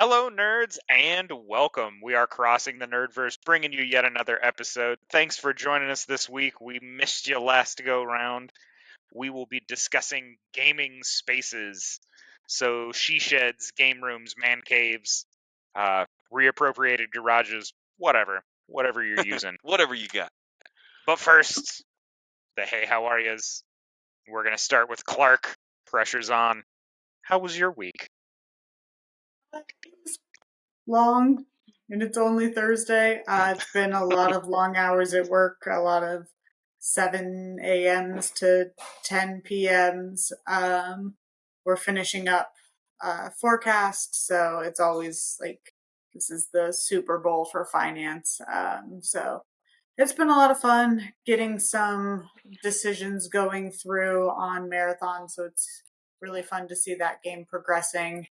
Hello, nerds, and welcome. We are Crossing the Nerdverse, bringing you yet another episode. Thanks for joining us this week. We missed you last go round. We will be discussing gaming spaces. So, she sheds, game rooms, man caves, reappropriated garages, whatever you're using. Whatever you got. But first, the hey, how are yas? We're going to start with Clark. Pressure's on. How was your week? It's long, and it's only Thursday. It's been a lot of long hours at work, a lot of 7 a.m.s to 10 p.m.s. We're finishing up forecast, so it's always like this is the Super Bowl for finance. So it's been a lot of fun getting some decisions going through on Marathon, so it's really fun to see that game progressing.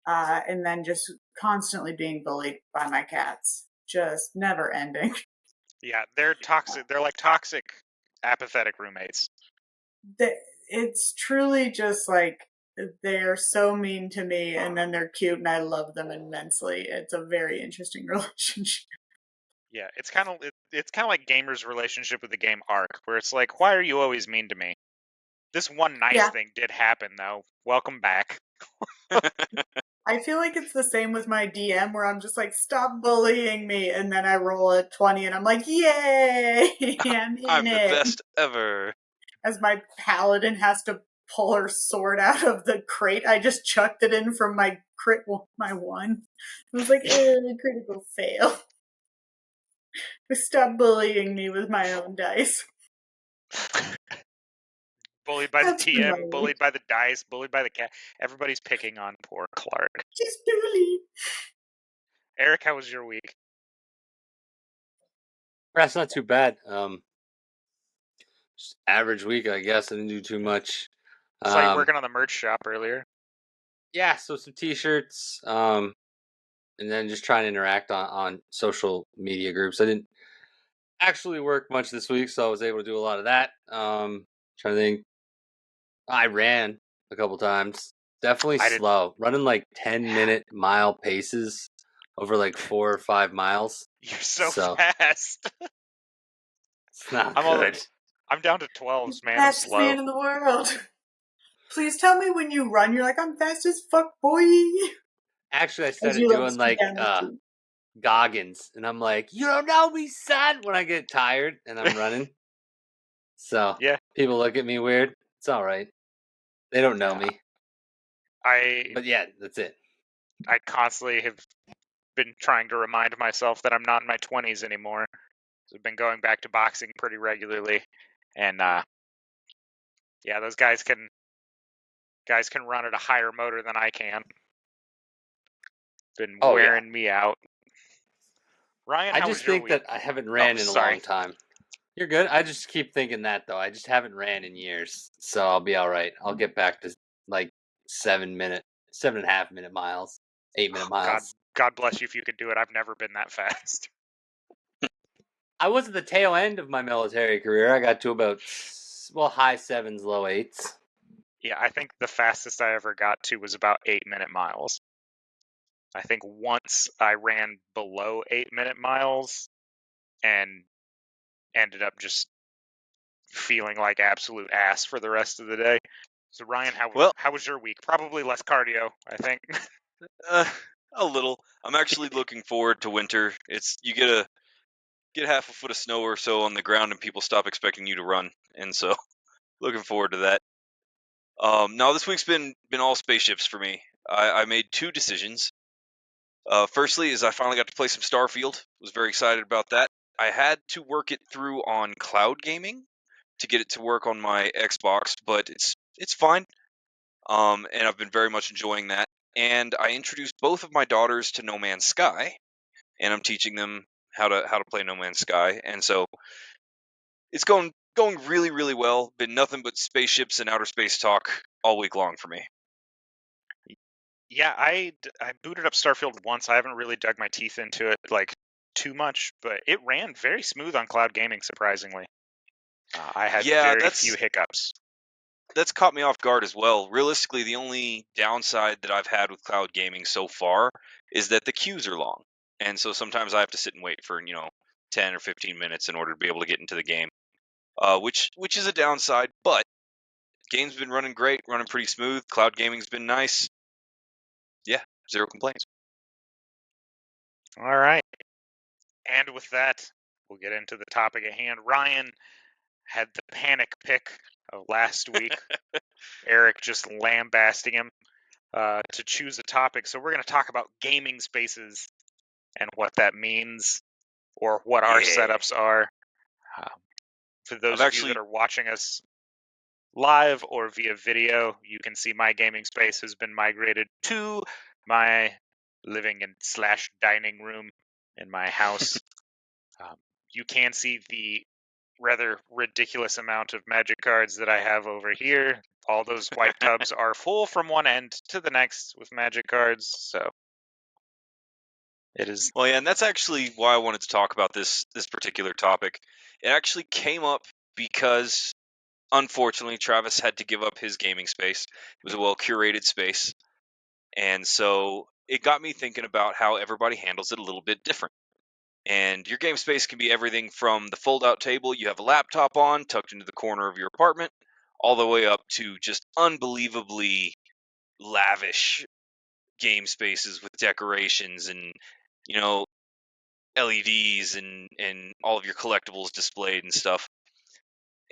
And then just constantly being bullied by my cats. Just never ending. Yeah, they're toxic. They're like toxic, apathetic roommates. It's truly just like they're so mean to me, and then they're cute, and I love them immensely. It's a very interesting relationship. Yeah, it's kind of like gamers' relationship with the game Ark, where it's like, why are you always mean to me? This one nice thing did happen, though. Welcome back. I feel like it's the same with my DM, where I'm just like, stop bullying me, and then I roll a 20, and I'm like, yay! I'm the best ever. As my paladin has to pull her sword out of the crate, I just chucked it in from my my one. I was like, critical fail. Stop bullying me with my own dice. Bullied by the TM, bullied by the dice, bullied by the cat. Everybody's picking on poor Clark. Just bully. Eric, how was your week? That's not too bad. Just average week, I guess. I didn't do too much. Saw you working on the merch shop earlier. Yeah, so some t-shirts, and then just trying to interact on social media groups. I didn't actually work much this week, so I was able to do a lot of that. Trying to think. I ran a couple times. Definitely slow. Running like 10-minute mile paces over like 4 or 5 miles. You're so fast. It's not good. I'm down to 12s, man. Fastest man in the world. Please tell me when you run, you're like, I'm fast as fuck, boy. Actually, I started doing like Goggins, and I'm like, you don't know me, son, when I get tired and I'm running. So yeah, people look at me weird. It's all right. They don't know me. But yeah, that's it. I constantly have been trying to remind myself that I'm not in my 20s anymore. So I've been going back to boxing pretty regularly, and yeah, those guys can run at a higher motor than I can. Been wearing me out. Ryan, I just think that I haven't ran in a long time. You're good. I just keep thinking that though. I just haven't ran in years, so I'll be all right. I'll get back to like 7.5 minute miles, 8-minute miles. God bless you if you could do it. I've never been that fast. I was at the tail end of my military career. I got to about high 7s, low 8s. Yeah, I think the fastest I ever got to was about 8-minute miles. I think once I ran below 8-minute miles and ended up just feeling like absolute ass for the rest of the day. So Ryan, how was your week? Probably less cardio, I think. A little. I'm actually looking forward to winter. You get half a foot of snow or so on the ground and people stop expecting you to run. And so looking forward to that. Now this week's been all spaceships for me. I made 2 decisions. Firstly is I finally got to play some Starfield. Was very excited about that. I had to work it through on cloud gaming to get it to work on my Xbox, but it's fine. And I've been very much enjoying that. And I introduced both of my daughters to No Man's Sky, and I'm teaching them how to play No Man's Sky. And so it's going really, really well. Been nothing but spaceships and outer space talk all week long for me. Yeah, I booted up Starfield once. I haven't really dug my teeth into it like too much, but it ran very smooth on cloud gaming, surprisingly. I had very few hiccups. that's caught me off guard as well. Realistically, the only downside that I've had with cloud gaming so far is that the queues are long, and so sometimes I have to sit and wait for 10 or 15 minutes in order to be able to get into the game, which is a downside. But game's been running great, running pretty smooth. Cloud gaming's been nice. Yeah, zero complaints. All right. And with that, we'll get into the topic at hand. Ryan had the panic pick of last week. Eric just lambasting him to choose a topic. So we're going to talk about gaming spaces and what that means, or what our setups are. For those of you that are watching us live or via video, you can see my gaming space has been migrated to my living and / dining room in my house. You can see the rather ridiculous amount of Magic cards that I have over here. All those white tubs are full from one end to the next with Magic cards, so it is. Well, yeah, and that's actually why I wanted to talk about this particular topic. It actually came up because, unfortunately, Travis had to give up his gaming space. It was a well-curated space, and so it got me thinking about how everybody handles it a little bit different. And your game space can be everything from the fold-out table you have a laptop on, tucked into the corner of your apartment, all the way up to just unbelievably lavish game spaces with decorations and LEDs and all of your collectibles displayed and stuff.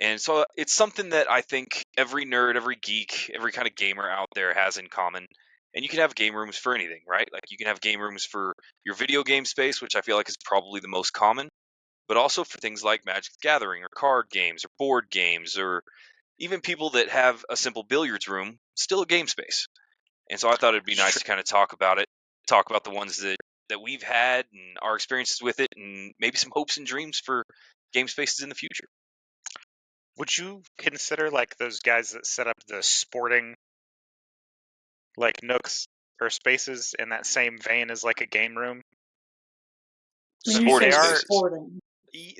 And so it's something that I think every nerd, every geek, every kind of gamer out there has in common. And you can have game rooms for anything, right? Like you can have game rooms for your video game space, which I feel like is probably the most common, but also for things like Magic the Gathering or card games or board games, or even people that have a simple billiards room, still a game space. And so I thought it'd be nice to kind of talk about the ones that we've had and our experiences with it, and maybe some hopes and dreams for game spaces in the future. Would you consider like those guys that set up the sporting like nooks or spaces in that same vein as like a game room? Sporting they are spaces. Sporting.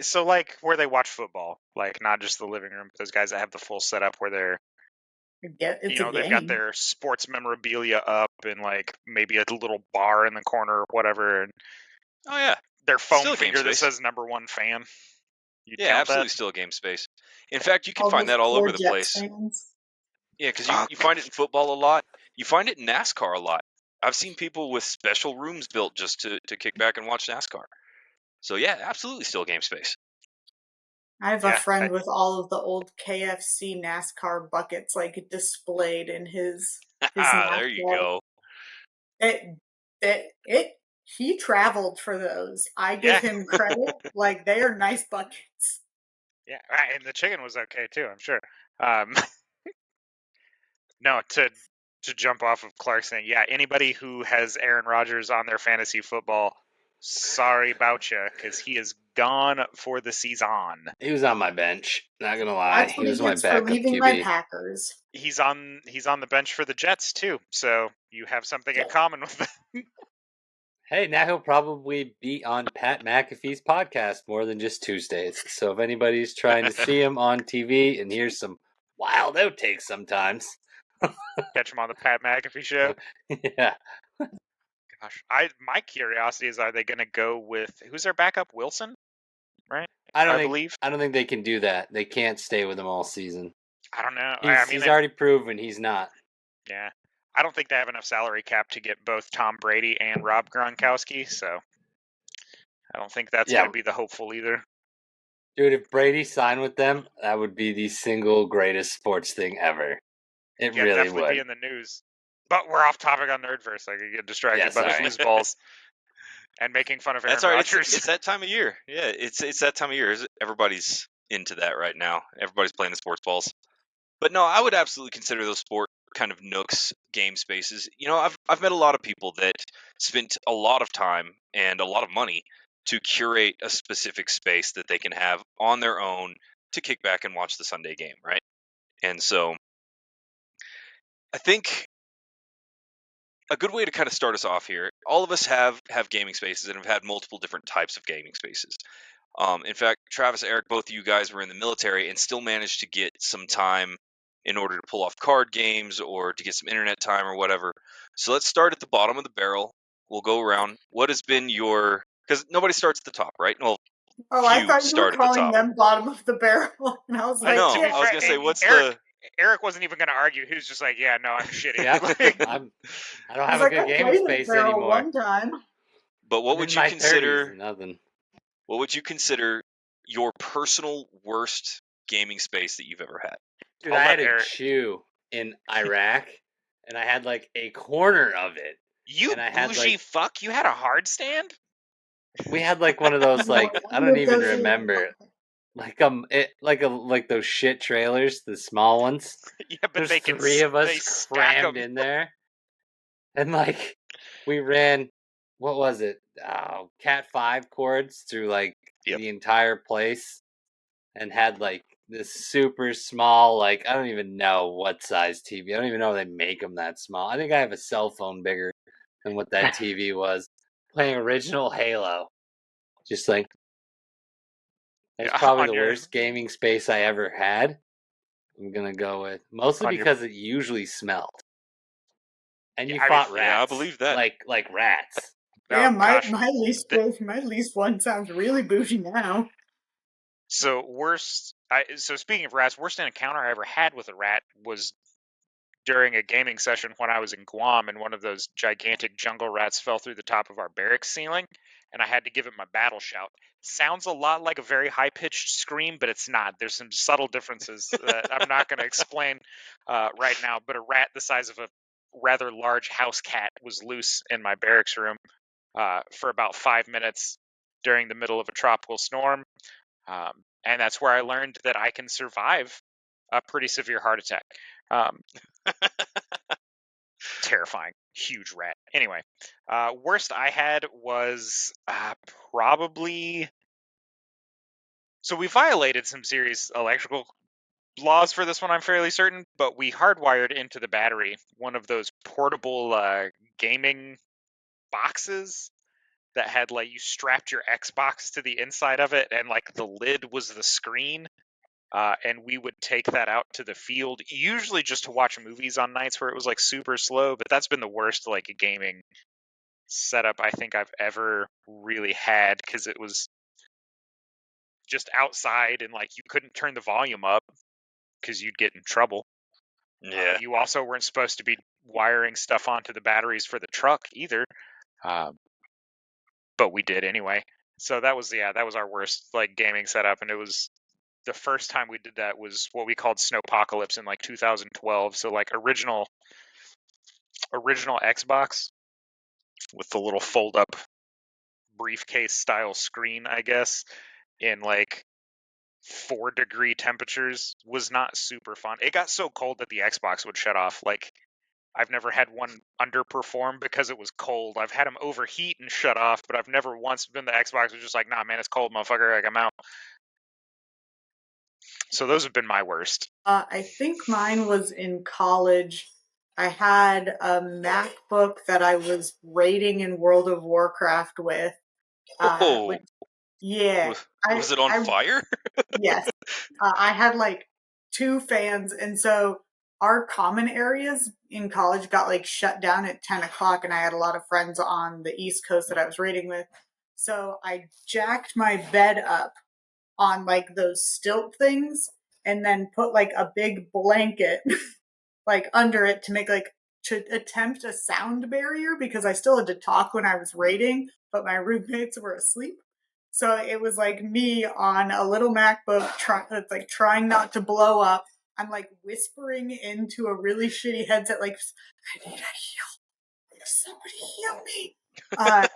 So like where they watch football, like not just the living room, but those guys that have the full setup where they're It's a they've game. got their sports memorabilia up and like maybe a little bar in the corner or whatever, and Oh yeah, their Still foam a game finger that space. says #1 fan. You'd Yeah, count absolutely that? still a game space. In fact, you can All find those that all poor over the Jets place. fans. Yeah, because you find it in football a lot. You find it in NASCAR a lot. I've seen people with special rooms built just to kick back and watch NASCAR. So yeah, absolutely still a game space. I have Yeah, a friend with all of the old KFC NASCAR buckets like displayed in his There you NASCAR. go. He traveled for those. I Yeah. give him credit. Like they are nice buckets. Yeah, and the chicken was okay too, I'm sure. No, to jump off of Clarkson, yeah, anybody who has Aaron Rodgers on their fantasy football, sorry about you, because he is gone for the season. He was on my bench. Not gonna lie, That's he what he was my gets for backup leaving my QB. Packers. He's on the bench for the Jets too, so you have something in Yeah. common with them. Hey, now he'll probably be on Pat McAfee's podcast more than just Tuesdays. So if anybody's trying to see him on TV and hear some wild outtakes sometimes, Catch him on the Pat McAfee show. yeah. Gosh, my curiosity is, are they going to go with who's their backup? Wilson, right? I don't think they can do that. They can't stay with him all season. I don't know. He's already proven he's not. Yeah. I don't think they have enough salary cap to get both Tom Brady and Rob Gronkowski, so I don't think that's going to be the hopeful either. Dude, if Brady signed with them, that would be the single greatest sports thing ever. It really definitely would. Be in the news. But we're off topic on Nerdverse. I could get distracted by the foosballs and making fun of Aaron Rodgers. It's that time of year. Yeah, it's that time of year. Everybody's into that right now. Everybody's playing the sports balls. But no, I would absolutely consider those sport kind of nooks, game spaces. I've met a lot of people that spent a lot of time and a lot of money to curate a specific space that they can have on their own to kick back and watch the Sunday game, right? And so I think a good way to kind of start us off here, all of us have gaming spaces and have had multiple different types of gaming spaces. In fact, Travis, Eric, both of you guys were in the military and still managed to get some time in order to pull off card games or to get some internet time or whatever. So let's start at the bottom of the barrel. We'll go around. What has been your... Because nobody starts at the top, right? Well, Oh, I few thought you were start at the calling top. them bottom of the barrel, and I was I like, know. To be I was fair, going to say, what's Eric wasn't even going to argue. He was just like, "Yeah, no, I'm shitty." Yeah, Like, I don't I was have a like, good I gaming played the space barrel anymore. one time. But what I'm would in you my consider... 30s, nothing. What would you consider your personal worst gaming space that you've ever had? Dude, I'll I let had a Eric- chew in Iraq, and I had like a corner of it. you And I had, bougie like- fuck! You had a hard stand? We had like one of those like I don't even remember, like like those shit trailers, the small ones. Yeah, but There's they can 3 of they us stack crammed 'em. in there, and like we ran, what was it? Cat 5 cords through like Yep. the entire place, and had like this super small, like I don't even know what size TV. I don't even know if they make them that small. I think I have a cell phone bigger than what that TV was. Playing original Halo, just like that's Yeah, probably on the your- worst gaming space I ever had. I'm gonna go with mostly On your- because it usually smelled, and you Yeah, I fought mean, rats. yeah, I believe that. Like rats. Yeah, Oh, my gosh. my least one sounds really bougie now. So so speaking of rats, worst encounter I ever had with a rat was during a gaming session when I was in Guam, and one of those gigantic jungle rats fell through the top of our barracks ceiling, and I had to give it my battle shout. Sounds a lot like a very high-pitched scream, but it's not. There's some subtle differences that I'm not going to explain right now, but a rat the size of a rather large house cat was loose in my barracks room for about 5 minutes during the middle of a tropical storm. And that's where I learned that I can survive a pretty severe heart attack. Terrifying. Huge rat. Anyway, worst I had was probably... So we violated some serious electrical laws for this one, I'm fairly certain, but we hardwired into the battery one of those portable gaming boxes that had, like, you strapped your Xbox to the inside of it, and like the lid was the screen. And we would take that out to the field, usually just to watch movies on nights where it was like super slow. But that's been the worst like gaming setup I think I've ever really had, because it was just outside and like you couldn't turn the volume up because you'd get in trouble. Yeah. You also weren't supposed to be wiring stuff onto the batteries for the truck either. But we did anyway. So that was our worst like gaming setup, and it was the first time we did that was what we called Snowpocalypse in like 2012. So like original Xbox with the little fold up briefcase style screen, I guess, in like 4-degree temperatures was not super fun. It got so cold that the Xbox would shut off. Like, I've never had one underperform because it was cold. I've had them overheat and shut off, but I've never once been the Xbox was just like, nah, man, it's cold, motherfucker. Like, I'm out. So those have been my worst. I think mine was in college. I had a MacBook that I was raiding in World of Warcraft with. Oh, Yeah. was it on fire? Yes. I had like 2 fans, and so our common areas in college got like shut down at 10 o'clock, and I had a lot of friends on the East Coast that I was raiding with. So I jacked my bed up on like those stilt things and then put like a big blanket like under it to make like to attempt a sound barrier, because I still had to talk when I was raiding, but my roommates were asleep. So it was like me on a little MacBook trying not to blow up. I'm like whispering into a really shitty headset like, I need a heal. Somebody heal me. Like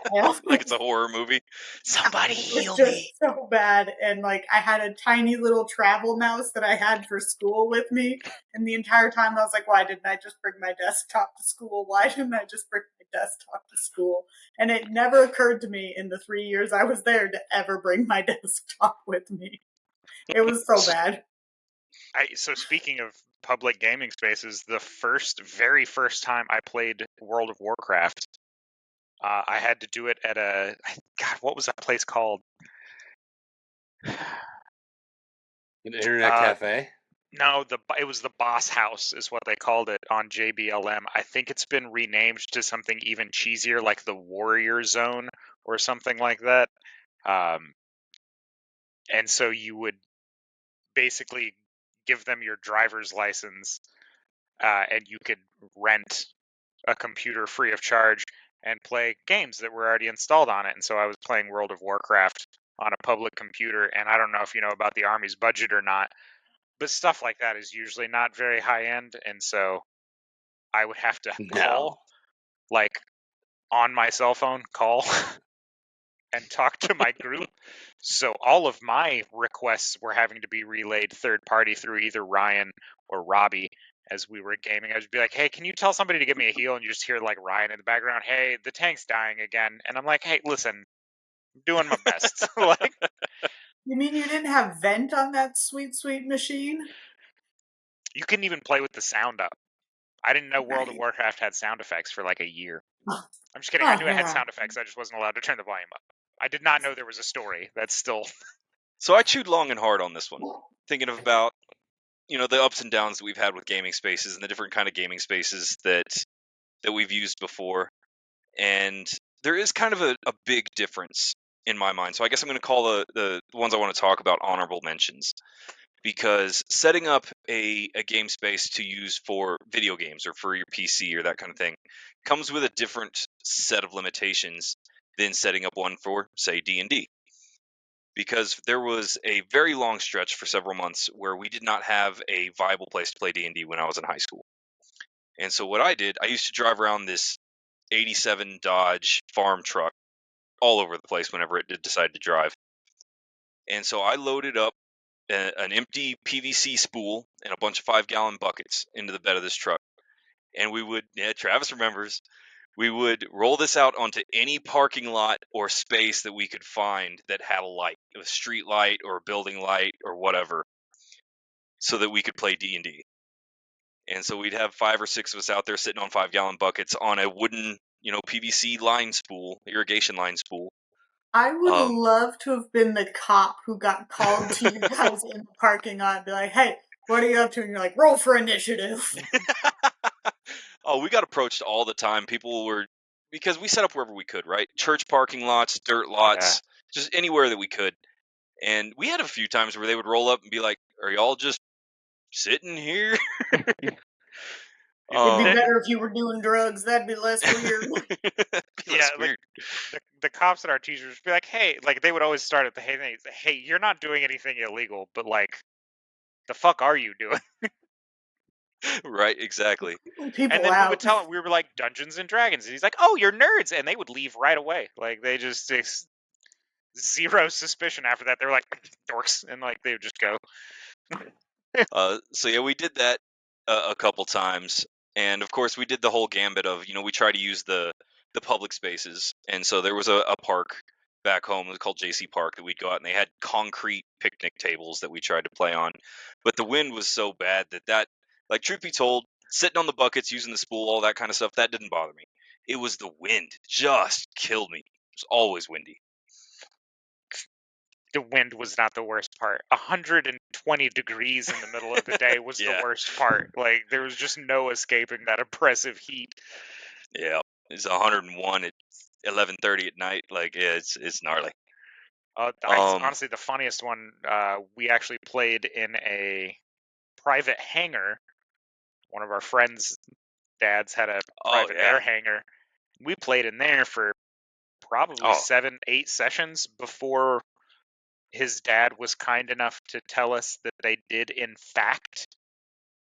it's a horror movie. Somebody It heal was just me. so bad. And like I had a tiny little travel mouse that I had for school with me. And the entire time I was like, why didn't I just bring my desktop to school? Why didn't I just bring my desktop to school? And it never occurred to me in the 3 years I was there to ever bring my desktop with me. It was so bad. So speaking of public gaming spaces, the very first time I played World of Warcraft, I had to do it at what was that place called? An internet cafe. No, it was the Boss House is what they called it on JBLM. I think it's been renamed to something even cheesier, like the Warrior Zone or something like that. And so you would basically give them your driver's license, and you could rent a computer free of charge and play games that were already installed on it. And so I was playing World of Warcraft on a public computer, and I don't know if you know about the Army's budget or not, but stuff like that is usually not very high end, and so I would have to call, like, on my cell phone, call and talk to my group. So all of my requests were having to be relayed third party through either Ryan or Robbie as we were gaming. I would be like, hey, can you tell somebody to give me a heal? And you just hear like Ryan in the background, hey, the tank's dying again. And I'm like, hey, listen, I'm doing my best. Like, You mean you didn't have vent on that sweet, sweet machine? you couldn't even play with the sound up. I didn't know World of Warcraft had sound effects for like a year. I'm just kidding. I knew it had sound effects. I just wasn't allowed to turn the volume up. I did not know there was a story. That's still... So I chewed long and hard on this one, thinking about, the ups and downs that we've had with gaming spaces and the different kind of gaming spaces that we've used before. And there is kind of a big difference in my mind. So I guess I'm going to call the ones I want to talk about honorable mentions, because setting up a game space to use for video games or for your PC or that kind of thing comes with a different set of limitations than setting up one for, say, D&D. Because there was a very long stretch for several months where we did not have a viable place to play D&D when I was in high school. And so what I did, I used to drive around this 87 Dodge farm truck all over the place whenever it did decide to drive. And so I loaded up an empty PVC spool and a bunch of 5-gallon buckets into the bed of this truck. And we would, Travis remembers, we would roll this out onto any parking lot or space that we could find that had a light, a street light or a building light or whatever, so that we could play D&D. And so we'd have 5 or 6 of us out there sitting on 5-gallon buckets on a wooden, PVC line spool, irrigation line spool. I would love to have been the cop who got called to you guys in the parking lot and be like, hey, what are you up to? And you're like, roll for initiative. Oh, we got approached all the time. People were, because we set up wherever we could, right? Church parking lots, dirt lots, just anywhere that we could. And we had a few times where they would roll up and be like, are y'all just sitting here? It'd be better if you were doing drugs. That'd be less weird. Weird. Like the cops at our teachers would be like, hey, like they would always start at the hey, you're not doing anything illegal, but like, the fuck are you doing? Right, exactly. People and then out. we would tell him, we were like Dungeons and Dragons, and he's like, oh, you're nerds, and they would leave right away. Like they just zero suspicion after that. They were like dorks, and like they would just go. So yeah, we did that a couple times, and of course we did the whole gambit of, we try to use the public spaces. And so there was a park back home, it was called JC Park, that we'd go out, and they had concrete picnic tables that we tried to play on. But the wind was so bad that like, truth be told, sitting on the buckets, using the spool, all that kind of stuff, that didn't bother me. It was the wind, just killed me. It was always windy. The wind was not the worst part. 120 degrees in the middle of the day was the worst part. Like, there was just no escaping that oppressive heat. Yeah, it's 101 at 11:30 at night. Like, yeah, it's gnarly. Honestly, the funniest one, we actually played in a private hangar. One of our friends' dads had a private air hangar. We played in there for probably 7-8 sessions before his dad was kind enough to tell us that they did, in fact,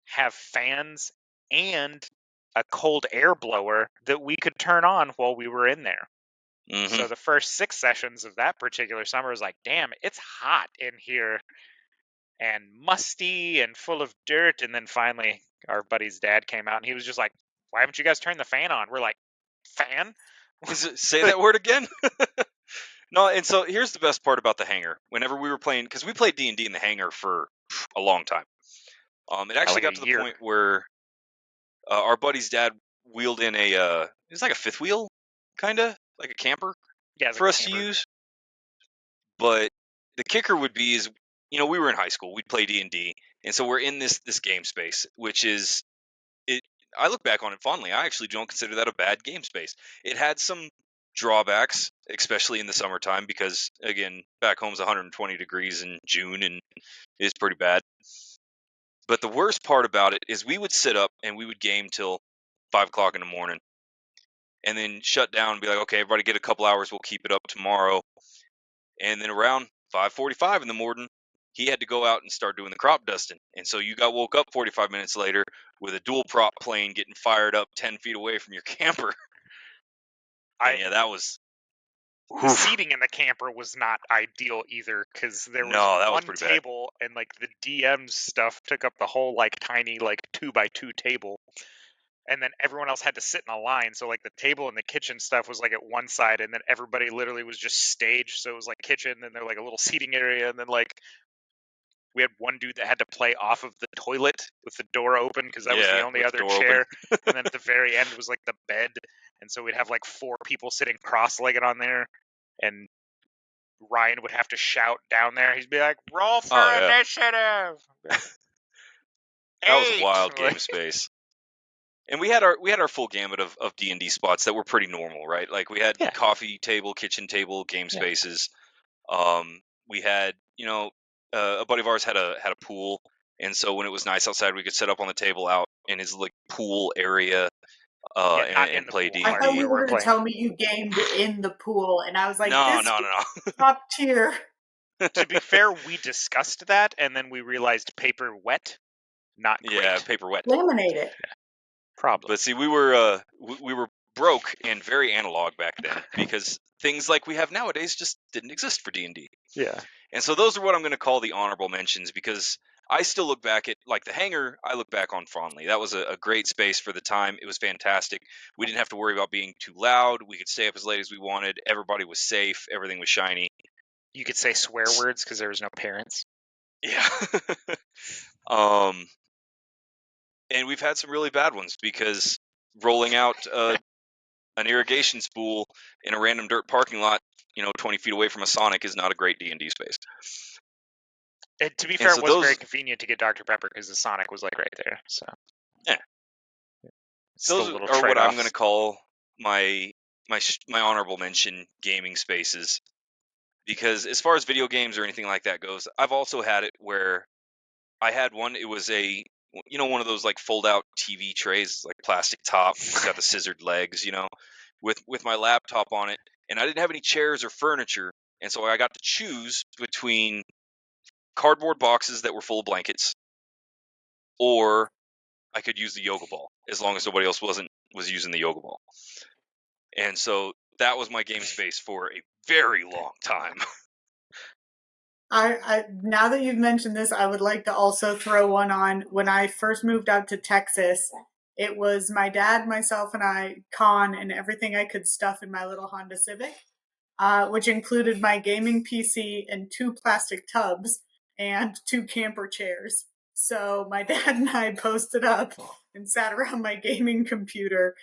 have fans and a cold air blower that we could turn on while we were in there. Mm-hmm. So the first 6 sessions of that particular summer was like, damn, it's hot in here and musty and full of dirt. And then finally our buddy's dad came out and he was just like, why haven't you guys turned the fan on? We're like, fan? Say that word again? No, and so here's the best part about the hangar. Whenever we were playing, because we played D&D in the hangar for a long time. It actually got to the point where our buddy's dad wheeled in it was like a fifth wheel, kind of, like a camper for us to use. But the kicker would be is we were in high school. We'd play D&D, and so we're in this game space, which is it. I look back on it fondly. I actually don't consider that a bad game space. It had some drawbacks, especially in the summertime, because again, back home's 120 degrees in June, and it's pretty bad. But the worst part about it is we would sit up and we would game till 5 o'clock in the morning, and then shut down and be like, okay, everybody get a couple hours. We'll keep it up tomorrow. And then around 5:45 in the morning, he had to go out and start doing the crop dusting. And so you got woke up 45 minutes later with a dual prop plane getting fired up 10 feet away from your camper. And yeah, that was. The seating in the camper was not ideal either, because there was that was one pretty bad. table, and like the DM's stuff took up the whole like tiny like 2x2 table, and then everyone else had to sit in a line. So like the table and the kitchen stuff was like at one side, and then everybody literally was just staged. So it was like kitchen, and then like a little seating area, and then like we had one dude that had to play off of the toilet with the door open because that was the only with the other door chair. And then at the very end was like the bed, and so we'd have like 4 people sitting cross-legged on there, and Ryan would have to shout down there. He'd be like, "Roll for initiative!" That was a 8! wild Like- game space. And we had our full gamut of D&D spots that were pretty normal, right? Like we had Yeah. coffee table, kitchen table, game Yeah. spaces. We had, a buddy of ours had a pool, and so when it was nice outside, we could set up on the table out in his like pool area Yeah, not in and the play pool. D&D. I thought you We were weren't going to playing. tell me you gamed in the pool, and I was like, No, this no. is top tier. To be fair, we discussed that, and then we realized paper wet, not great. Yeah, paper wet. Laminate it. Problem. But see, we were broke and very analog back then because things like we have nowadays just didn't exist for D&D. Yeah. And so those are what I'm going to call the honorable mentions, because I still look back at, like the hangar, I look back on fondly. That was a great space for the time. It was fantastic. We didn't have to worry about being too loud. We could stay up as late as we wanted. Everybody was safe. Everything was shiny. You could say swear words because there was no parents. Yeah. And we've had some really bad ones because rolling out an irrigation spool in a random dirt parking lot, 20 feet away from a Sonic is not a great D&D space. And to be And fair, so it wasn't those- very convenient to get Dr. Pepper because the Sonic was like right there. So Yeah. It's the Those little are what I'm trade-offs. going to call my honorable mention gaming spaces, because as far as video games or anything like that goes, I've also had it where I had one. It was one of those like fold out TV trays, like plastic top, it's got the scissored legs, with my laptop on it, and I didn't have any chairs or furniture, and so I got to choose between cardboard boxes that were full of blankets, or I could use the yoga ball as long as nobody else was using the yoga ball. And so that was my game space for a very long time. I now that you've mentioned this, I would like to also throw one on. When I first moved out to Texas, it was my dad, myself, and I, Con, and everything I could stuff in my little Honda Civic, which included my gaming PC and 2 plastic tubs and 2 camper chairs. So my dad and I posted up and sat around my gaming computer,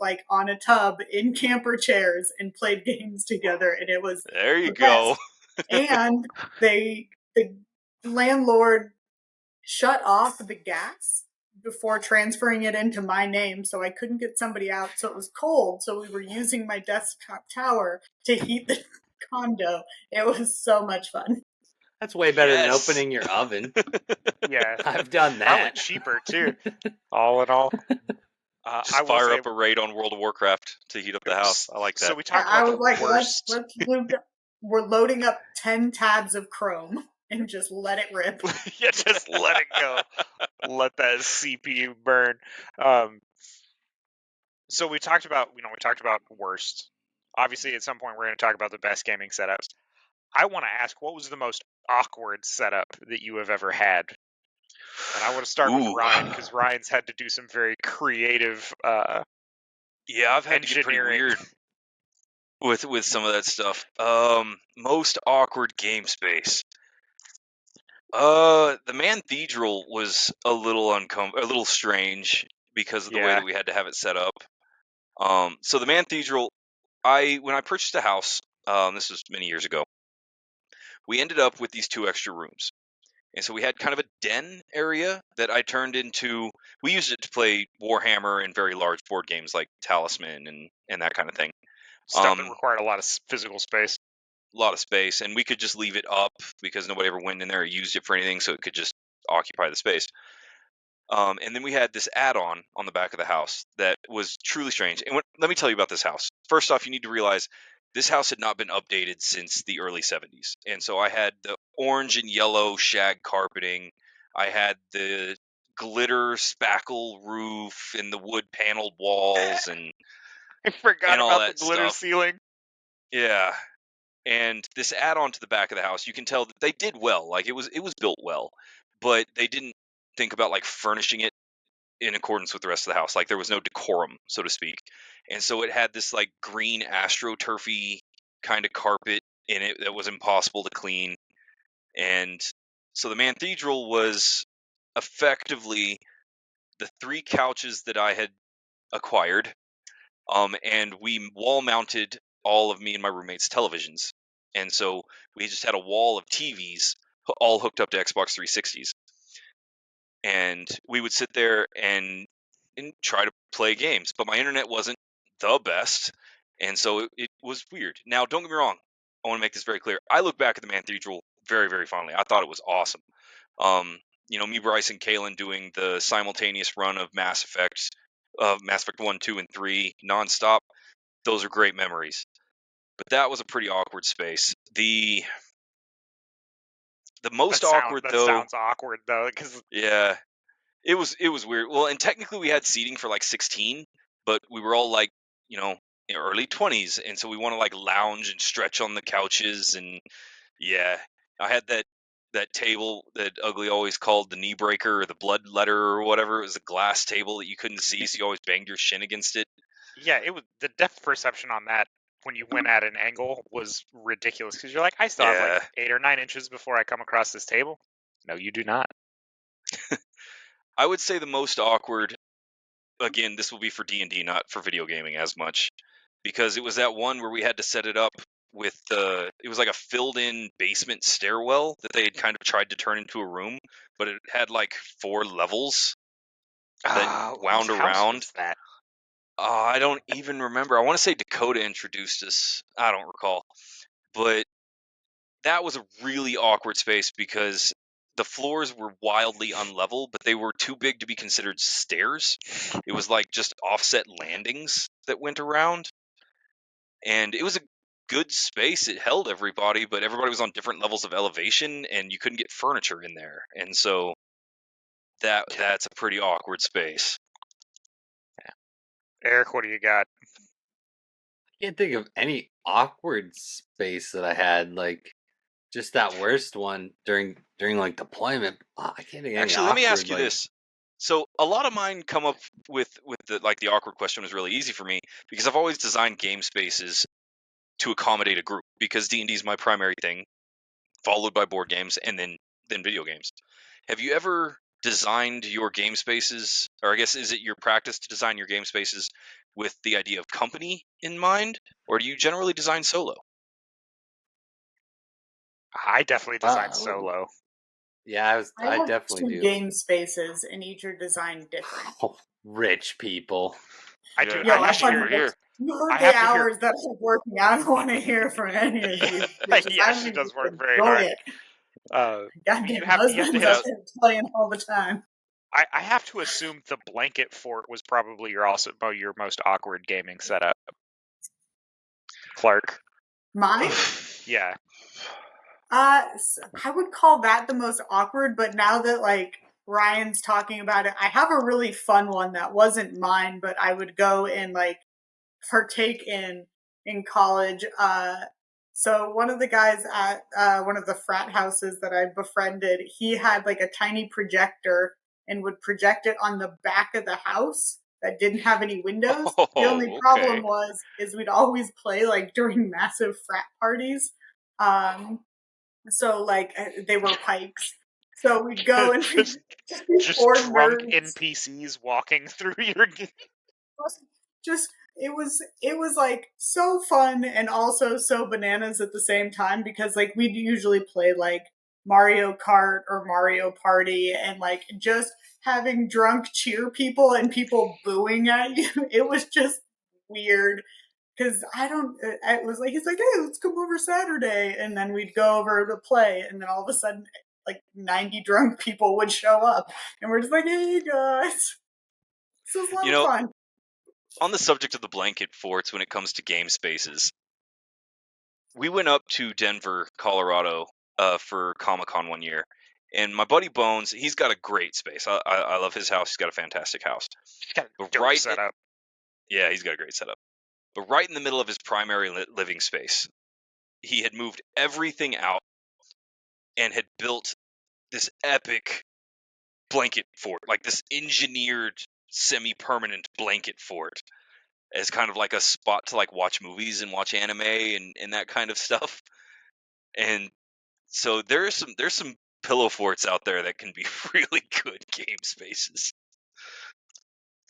like on a tub in camper chairs, and played games together, and it was There you the go. and the landlord shut off the gas before transferring it into my name, so I couldn't get somebody out. So it was cold, so we were using my desktop tower to heat the condo. It was so much fun. That's way better than Yes. opening your oven. Yeah. I've done Probably that. cheaper too. All in all. Just I will fire say, up a raid on World of Warcraft to heat up the house. I like that. So we talked I about was the like, worst. let's we're loading up 10 tabs of Chrome and just let it rip. Yeah, just let it go. Let that CPU burn. So we talked about worst. Obviously, at some point we're going to talk about the best gaming setups. I want to ask, what was the most awkward setup that you have ever had? And I want to start with Ooh. Ryan, because Ryan's had to do some very creative. Yeah, I've had to get pretty Engineering. weird with some of that stuff. Most awkward game space. The Manthedral was a little strange because of the way Yeah. that we had to have it set up. So the Manthedral, when I purchased a house, this was many years ago, we ended up with these 2 extra rooms. And so we had kind of a den area that I turned into. We used it to play Warhammer and very large board games like Talisman and that kind of thing. Stuff that required a lot of physical space. A lot of space, and we could just leave it up because nobody ever went in there or used it for anything, so it could just occupy the space. And then we had this add-on on the back of the house that was truly strange. And let me tell you about this house. First off, you need to realize this house had not been updated since the early 70s. And so I had the orange and yellow shag carpeting. I had the glitter spackle roof and the wood paneled walls and I forgot and all about that the glitter stuff. ceiling. Yeah. And this add-on to the back of the house, you can tell that they did well. Like it was built well, but they didn't think about like furnishing it in accordance with the rest of the house. Like there was no decorum, so to speak. And so it had this like green astroturfy kind of carpet in it that was impossible to clean. And so the Manthedral was effectively the 3 couches that I had acquired. And we wall mounted all of me and my roommates' televisions. And so we just had a wall of TVs all hooked up to Xbox 360s. And we would sit there and try to play games, but my internet wasn't the best, and so it was weird. Now, don't get me wrong, I want to make this very clear. I look back at the Manthedral very, very fondly. I thought it was awesome. Me, Bryce, and Kalen doing the simultaneous run of Mass Effect 1, 2, and 3 nonstop. Those are great memories. But that was a pretty awkward space. The most awkward though. That sounds awkward though, because yeah, it was weird. Well, and technically we had seating for like 16, but we were all like, in early 20s, and so we want to like lounge and stretch on the couches, and yeah, I had that table that Ugly always called the knee breaker or the blood letter or whatever. It was a glass table that you couldn't see, so you always banged your shin against it. yeah, it was the depth perception on that when you went at an angle was ridiculous because you're like, I still have like 8 or 9 inches before I come across this table. No, you do not. I would say the most awkward, again, this will be for D&D, not for video gaming as much, because it was that one where we had to set it up with it was like a filled-in basement stairwell that they had kind of tried to turn into a room, but it had like 4 levels that wound around. That? I don't even remember. I want to say Dakota introduced us. I don't recall. But that was a really awkward space because the floors were wildly unlevel, but they were too big to be considered stairs. It was like just offset landings that went around. And it was a good space. It held everybody, but everybody was on different levels of elevation, and you couldn't get furniture in there. And so that's a pretty awkward space. Eric, what do you got? I can't think of any awkward space that I had, like just that worst one during like deployment. I can't think of any Actually, let me ask you like... this. So a lot of mine come up with the awkward question was really easy for me because I've always designed game spaces to accommodate a group because D&D is my primary thing, followed by board games and then video games. Have you ever designed your game spaces, or I guess is it your practice to design your game spaces with the idea of company in mind, or do you generally design solo? I definitely design solo. Yeah, I have definitely 2 do. game spaces, and each are designed different. Oh, rich people. I do. Yo, I have to hear. You heard I the have to hear- hours that I'm working. I don't want to hear from any of you. Yeah, she does work very hard. Goddamn have to husbands hit out there playing all the time. I have to assume the blanket fort was probably your most awkward gaming setup. Clark. Mine? Yeah. I would call that the most awkward, but now that like Ryan's talking about it, I have a really fun one that wasn't mine, but I would go and like partake in college. So one of the guys at one of the frat houses that I befriended, he had like a tiny projector and would project it on the back of the house that didn't have any windows. Oh, the only problem is we'd always play like during massive frat parties. So like they were pikes. So we'd go and just four drunk nerds. NPCs walking through your game. Just it was like so fun and also so bananas at the same time, because like we'd usually play like Mario Kart or Mario Party, and like just having drunk cheer people and people booing at you. It was just weird, because I don't. It was like he's like, hey, let's come over Saturday, and then we'd go over to play, and then all of a sudden, like 90 drunk people would show up, and we're just like, hey guys, this is a lot You of know, fun. on the subject of the blanket forts when it comes to game spaces, we went up to Denver, Colorado, for Comic-Con one year, and my buddy Bones, he's got a great space. I love his house. He's got a fantastic house. He's got a But dope right, setup. yeah, he's got a great setup. But right in the middle of his primary living space, he had moved everything out and had built this epic blanket fort, like this engineered semi-permanent blanket fort, as kind of like a spot to like watch movies and watch anime and that kind of stuff. And so there's some pillow forts out there that can be really good game spaces.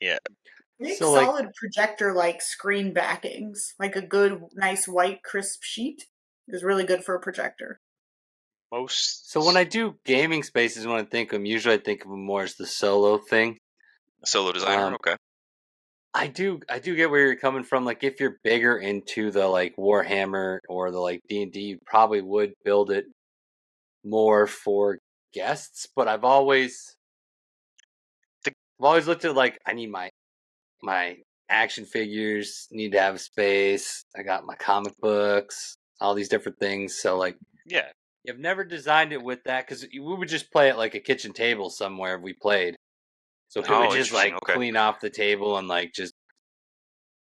Yeah. Big So, like- solid projector like screen backings, like a good, nice white crisp sheet is really good for a projector. Most. So when I do gaming spaces, when I think of them, usually I think of them more as the solo thing. Solo designer, okay. I do get where you're coming from. Like if you're bigger into the like Warhammer or the like D&D, you probably would build it more for guests. But I've always looked at like I need my action figures need to have space. I got my comic books, all these different things. So like, Yeah. I've never designed it with that because we would just play at like a kitchen table somewhere we played. So we would just like clean off the table and like just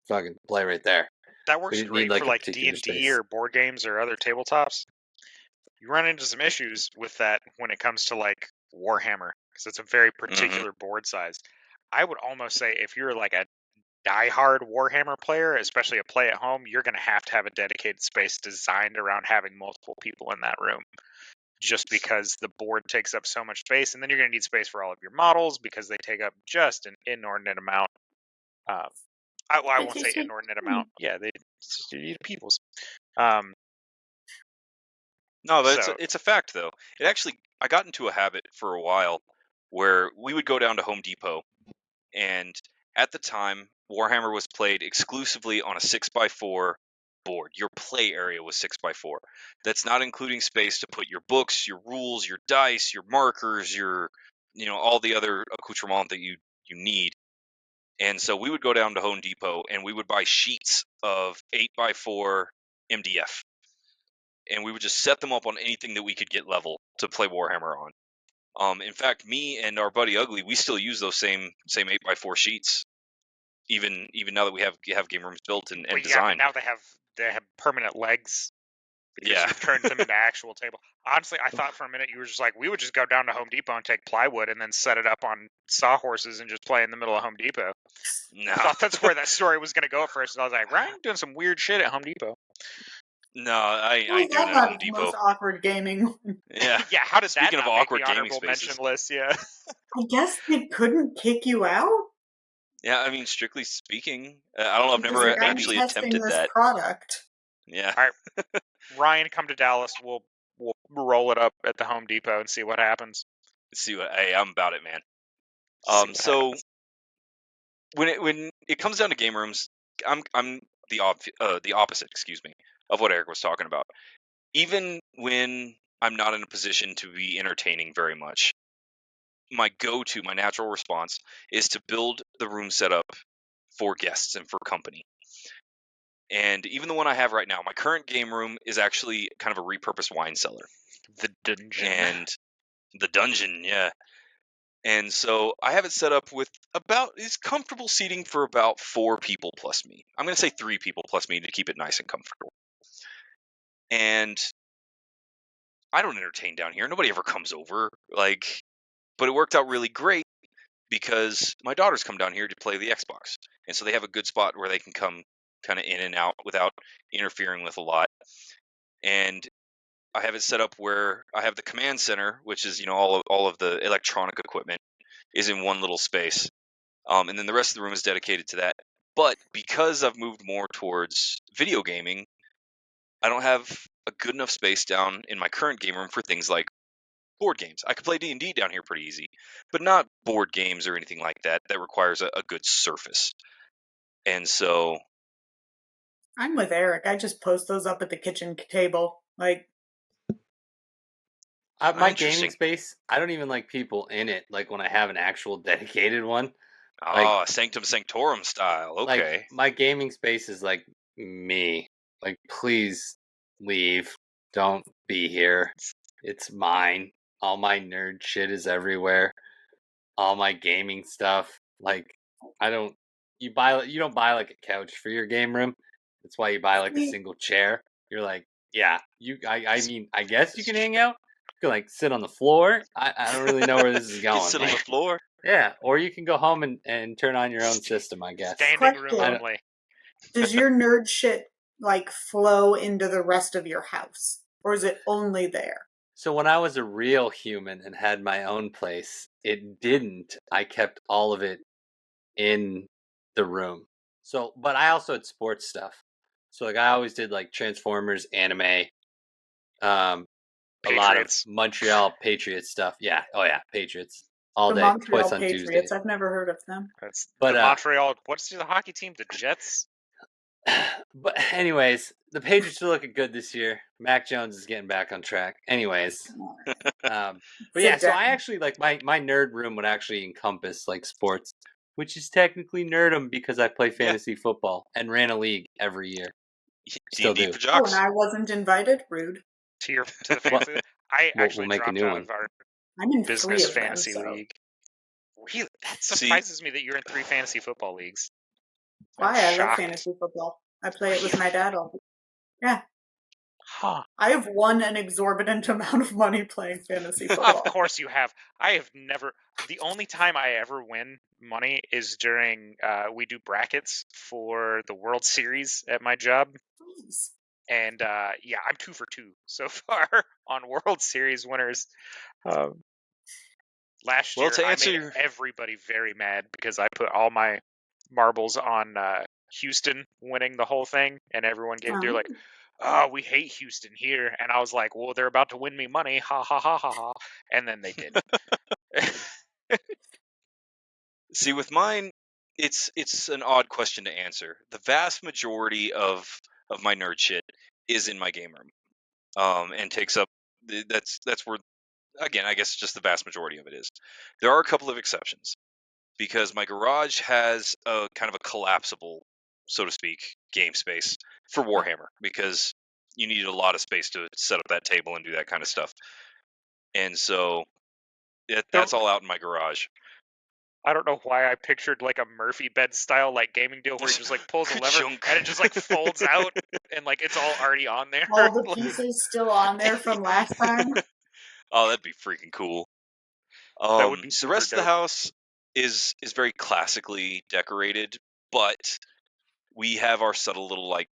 fucking play right there. That works didn't great need, like, for a like particular D&D space. or board games or other tabletops. You run into some issues with that when it comes to like Warhammer, because it's a very particular board size. I would almost say if you're like a diehard Warhammer player, especially a play at home, you're going to have a dedicated space designed around having multiple people in that room, just because the board takes up so much space, and then you're going to need space for all of your models because they take up just an inordinate amount. I won't say inordinate amount. Yeah, they need people's. No, but it's a fact though. It actually, I got into a habit for a while where we would go down to Home Depot, and at the time Warhammer was played exclusively on a 6x4 board. Your play area was 6x4. That's not including space to put your books, your rules, your dice, your markers, your all the other accoutrement that you need. And so we would go down to Home Depot and we would buy sheets of 8x4 MDF. And we would just set them up on anything that we could get level to play Warhammer on. In fact, me and our buddy Ugly, we still use those same 8x4 sheets, even now that we have game rooms built and designed. Yeah, but now they have permanent legs. Because you've turned them into actual table. Honestly, I thought for a minute you were just like, we would just go down to Home Depot and take plywood and then set it up on sawhorses and just play in the middle of Home Depot. No. I thought that's where that story was going to go at first. And I was like, Ryan doing some weird shit at Home Depot. No, I ain't doing it at Home Depot. Most awkward gaming. Yeah. Yeah, how did Speaking that of not awkward make the gaming honorable spaces. mention list? Yeah. I guess they couldn't kick you out. Yeah, I mean, strictly speaking, I don't know. I've Because never like, I'm actually testing attempted this that. product. Yeah. All right, Ryan, come to Dallas. We'll roll it up at the Home Depot and see what happens. See what? Hey, I'm about it, man. So when it comes down to game rooms, I'm the opposite, of what Eric was talking about. Even when I'm not in a position to be entertaining very much, my natural response is to build the room setup for guests and for company. And even the one I have right now, my current game room is actually kind of a repurposed wine cellar. The dungeon. And the dungeon, yeah. And so I have it set up with it's comfortable seating for about 4 people plus me. I'm going to say 3 people plus me to keep it nice and comfortable. And I don't entertain down here. Nobody ever comes over. But it worked out really great because my daughters come down here to play the Xbox. And so they have a good spot where they can come kind of in and out without interfering with a lot. And I have it set up where I have the command center, which is, all of the electronic equipment is in one little space. And then the rest of the room is dedicated to that. But because I've moved more towards video gaming, I don't have a good enough space down in my current game room for things like board games. I could play D&D down here pretty easy, but not board games or anything like that. That requires a good surface. And so, I'm with Eric. I just post those up at the kitchen table. Like, My interesting. gaming space, I don't even like people in it. Like when I have an actual dedicated one. Oh, Sanctum Sanctorum style. Okay. Like my gaming space is like me. Like please leave. Don't be here. It's mine. All my nerd shit is everywhere. All my gaming stuff. Like I don't you don't buy like a couch for your game room. That's why you buy like a single chair. You're like, yeah, I mean, I guess you can hang out. You can like sit on the floor. I don't really know where this is You going. can sit on Like, the floor. yeah, or you can go home and turn on your own system, I guess. Standing room Question. only. Does your nerd shit like flow into the rest of your house, or is it only there? So when I was a real human and had my own place, it didn't. I kept all of it in the room. So, but I also had sports stuff. So like I always did like Transformers, anime, a lot of Patriots. Montreal Patriots stuff. Yeah. Oh yeah, Patriots all The day, Montreal twice on Patriots. Tuesdays. I've never heard of them. That's But, the Montreal. What's the hockey team? The Jets. But anyways, the Patriots are looking good this year. Mac Jones is getting back on track. Anyways, but yeah, so I actually like my nerd room would actually encompass like sports, which is technically nerdum because I play fantasy football and ran a league every year. Still D&D do. for Oh, jocks. and I wasn't invited. Rude. To the fantasy. I actually we'll make a dropped new out one. of our I'm in business 3 of them, fantasy so. league. Really, that surprises me that you're in 3 fantasy football leagues. Why? I love shocked. fantasy football. I play it with my dad all the time. Yeah. Huh. I have won an exorbitant amount of money playing fantasy football. Of course you have. I have never. The only time I ever win money is during we do brackets for the World Series at my job, Please. and yeah, I'm 2 for 2 so far on World Series winners. Last Well, year, to I answer made your- everybody very mad because I put all my marbles on Houston winning the whole thing, and everyone they're like, "Oh, we hate Houston here," and I was like, "Well, they're about to win me money, ha ha ha ha ha," and then they did. See, with mine, it's an odd question to answer. The vast majority of my nerd shit is in my game room, and takes up. That's where, again, I guess just the vast majority of it is. There are a couple of exceptions because my garage has a kind of a collapsible, so to speak, game space for Warhammer because you need a lot of space to set up that table and do that kind of stuff. And so that's all out in my garage. I don't know why I pictured like a Murphy bed style like gaming deal where he just like pulls a lever Ka-chunk. and it just like folds out and like it's all already on there. All the pieces still on there from last time. Oh, that'd be freaking cool. That would be The super rest of the dope. house is very classically decorated, but we have our subtle little like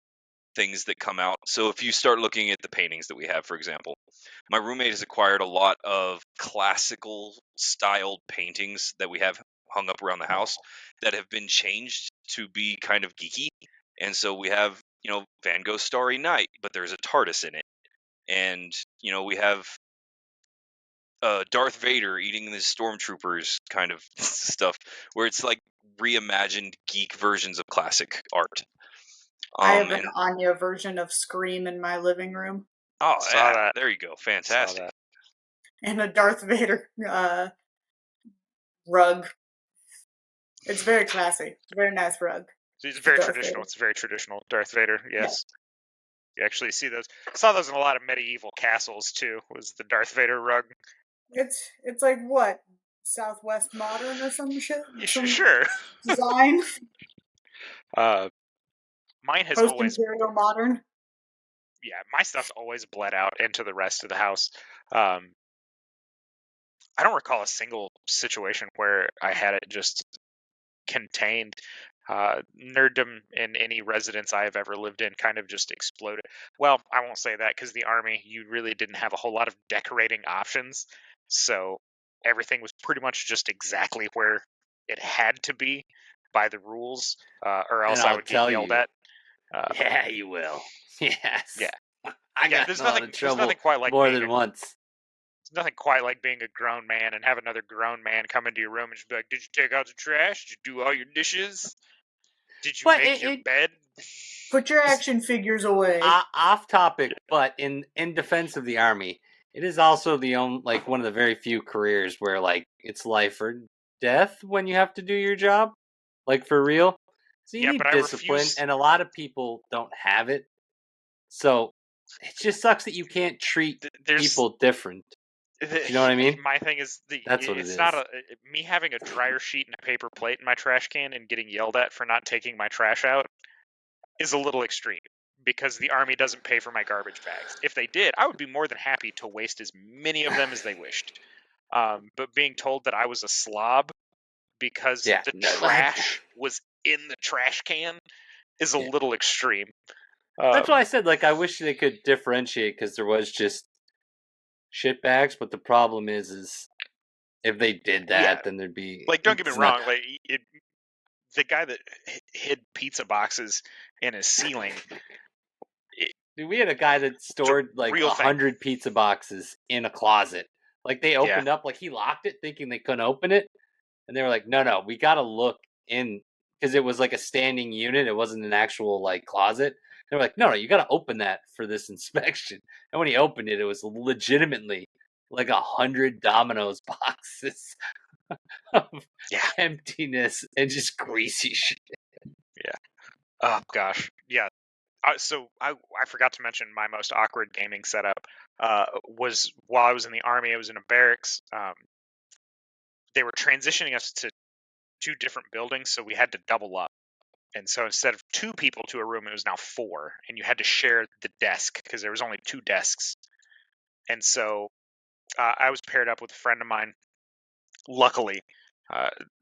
things that come out. So if you start looking at the paintings that we have, for example, my roommate has acquired a lot of classical styled paintings that we have hung up around the house that have been changed to be kind of geeky. And so we have, Van Gogh's Starry Night, but there's a TARDIS in it. And, we have Darth Vader eating the stormtroopers kind of stuff, where it's like reimagined geek versions of classic art. I have an Anya version of Scream in my living room. Oh, Saw that. There you go. Saw Fantastic. that. And a Darth Vader rug. It's very classy. Very nice rug. It's very Darth traditional. Vader. It's very traditional. Darth Vader, yes. You actually see those. I saw those in a lot of medieval castles too. Was the Darth Vader rug? It's like what? Southwest modern or some shit? Some Sure. design? Mine has always, Post-imperial modern? yeah, my stuff's always bled out into the rest of the house. I don't recall a single situation where I had it just contained. Nerddom in any residence I have ever lived in kind of just exploded. Well, I won't say that because the Army, you really didn't have a whole lot of decorating options. So everything was pretty much just exactly where it had to be. by the rules, or else And I I'll would get tell yelled you. at. Yeah, you will. Yes. Yeah. I Yeah, got there's in a lot nothing. of There's trouble nothing quite like more being than once. There's nothing quite like being a grown man and have another grown man come into your room and just be like, "Did you take out the trash? Did you do all your dishes? Did you But make your bed?" Put your action figures away. Off topic, but in defense of the Army, it is also the only, like, one of the very few careers where, like, it's life or death when you have to do your job, like, for real. So you Yeah, need but I discipline, refuse- and a lot of people don't have it. So it just sucks that you can't treat There's people different. Do you know what I mean? My thing is That's what it it's is. not me having a dryer sheet and a paper plate in my trash can and getting yelled at for not taking my trash out is a little extreme because the Army doesn't pay for my garbage bags. If they did, I would be more than happy to waste as many of them as they wished. But being told that I was a slob because Yeah, the no, like- trash was in the trash can is a little extreme. That's why I said, like, I wish they could differentiate, because there was just shit bags, but the problem is if they did that, Yeah. then there'd be, Like, don't get me it's not- wrong, like the guy that hid pizza boxes in his ceiling. Dude, we had a guy that stored like real thing. 100 pizza boxes in a closet. Like, they opened up, like, he locked it thinking they couldn't open it, and they were like, no, we gotta look in, because it was like a standing unit, it wasn't an actual, like, closet. They were like, no, you gotta open that for this inspection. And when he opened it, it was legitimately like 100 Domino's boxes of emptiness and just greasy shit. Oh gosh, yeah. So I forgot to mention my most awkward gaming setup was while I was in the Army. I was in a barracks. They were transitioning us to 2 different buildings, so we had to double up. And so instead of 2 people to a room, it was now 4, and you had to share the desk because there was only 2 desks. And so I was paired up with a friend of mine. Luckily,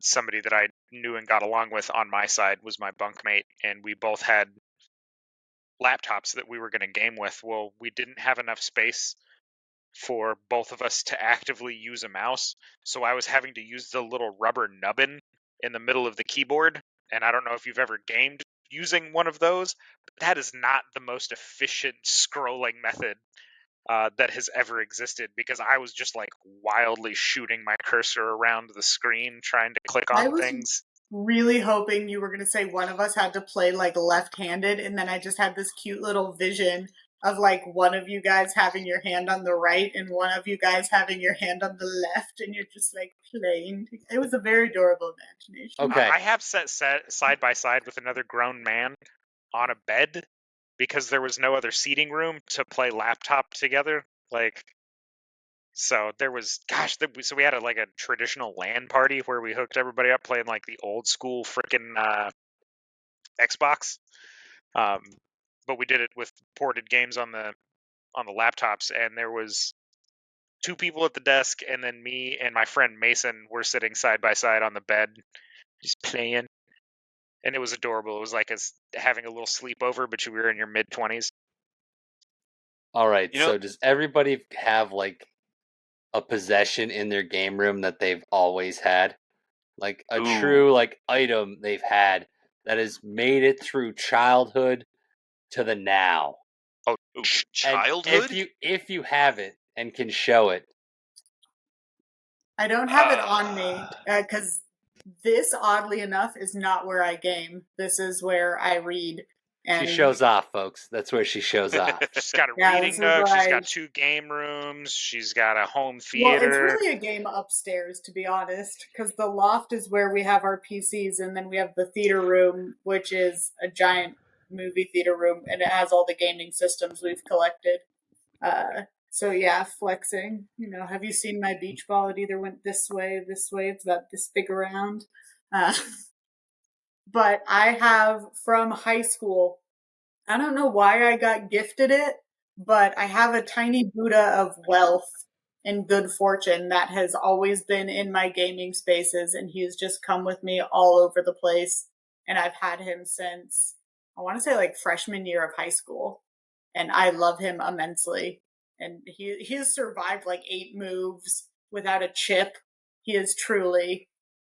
somebody that I knew and got along with on my side was my bunkmate, and we both had laptops that we were going to game with. Well, we didn't have enough space for both of us to actively use a mouse, so I was having to use the little rubber nubbin in the middle of the keyboard. And I don't know if you've ever gamed using one of those, but that is not the most efficient scrolling method that has ever existed, because I was just like wildly shooting my cursor around the screen trying to click I on was things. really hoping you were going to say one of us had to play like left-handed, and then I just had this cute little vision of like one of you guys having your hand on the right and one of you guys having your hand on the left, and you're just like playing. It was a very adorable imagination. Okay. I have set side by side with another grown man on a bed because there was no other seating room to play laptop together. Like, so there was, so we had a traditional LAN party where we hooked everybody up playing like the old school freaking Xbox. But we did it with ported games on the laptops, and there was 2 people at the desk, and then me and my friend Mason were sitting side by side on the bed, just playing. And it was adorable. It was like having a little sleepover, but you were in your mid-20s. All right, You know- so does everybody have like a possession in their game room that they've always had? Like a Ooh. true like item they've had that has made it through childhood to the now. Oh, Ooh, And childhood? if you have it and can show it. I don't have it on me because this, oddly enough, is not where I game. This is where I read. And She shows off, folks. That's where she shows off. she's got a Yeah, reading this is nook. She's like- got 2 game rooms. She's got a home Well, it's theater. really a game upstairs, to be honest, because the loft is where we have our PCs, and then we have the theater room, which is a giant movie theater room, and it has all the gaming systems we've collected. So yeah, flexing. You know, have you seen my beach ball? It either went this way. It's about this big around. But I have from high school. I don't know why I got gifted it, but I have a tiny Buddha of wealth and good fortune that has always been in my gaming spaces, and he's just come with me all over the place. And I've had him since, I want to say, like freshman year of high school, and I love him immensely. And he has survived like 8 moves without a chip. He is truly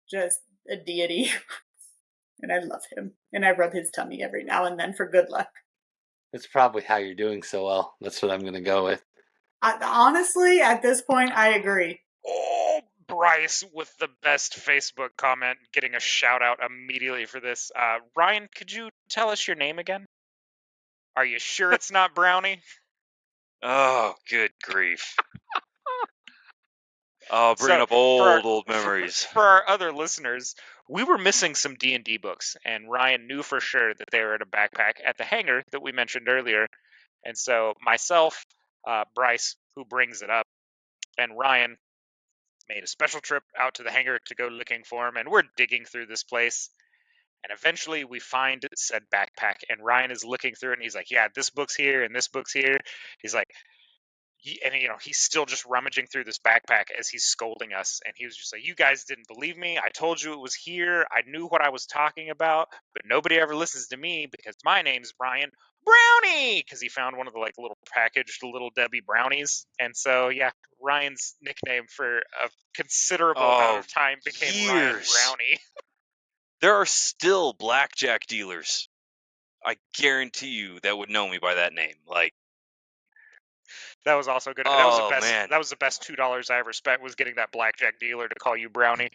just a deity. and I love him. And I rub his tummy every now and then for good luck. That's probably how you're doing so well. That's what I'm going to go with. Honestly, at this point, I agree. Oh, Bryce with the best Facebook comment, getting a shout out immediately for this. Ryan, could you tell us your name again? Are you sure it's not Brownie? Oh, good grief. Oh, bringing So, up for our- old memories. For our other listeners, we were missing some D&D books, and Ryan knew for sure that they were in a backpack at the hangar that we mentioned earlier. And so myself, Bryce, who brings it up, and Ryan made a special trip out to the hangar to go looking for them, and we're digging through this place. And eventually we find said backpack, and Ryan is looking through it, and he's like, yeah, this book's here, and this book's here. He's like, he's still just rummaging through this backpack as he's scolding us. And he was just like, you guys didn't believe me. I told you it was here. I knew what I was talking about, but nobody ever listens to me because my name's Brian Brownie, because he found one of the like little packaged Little Debbie brownies. And so, yeah, Ryan's nickname for a considerable amount of time became Ryan years. Brownie. There are still blackjack dealers, I guarantee you, that would know me by that name. Like, That was also good. oh, man. That was the best $2 I ever spent, was getting that blackjack dealer to call you Brownie.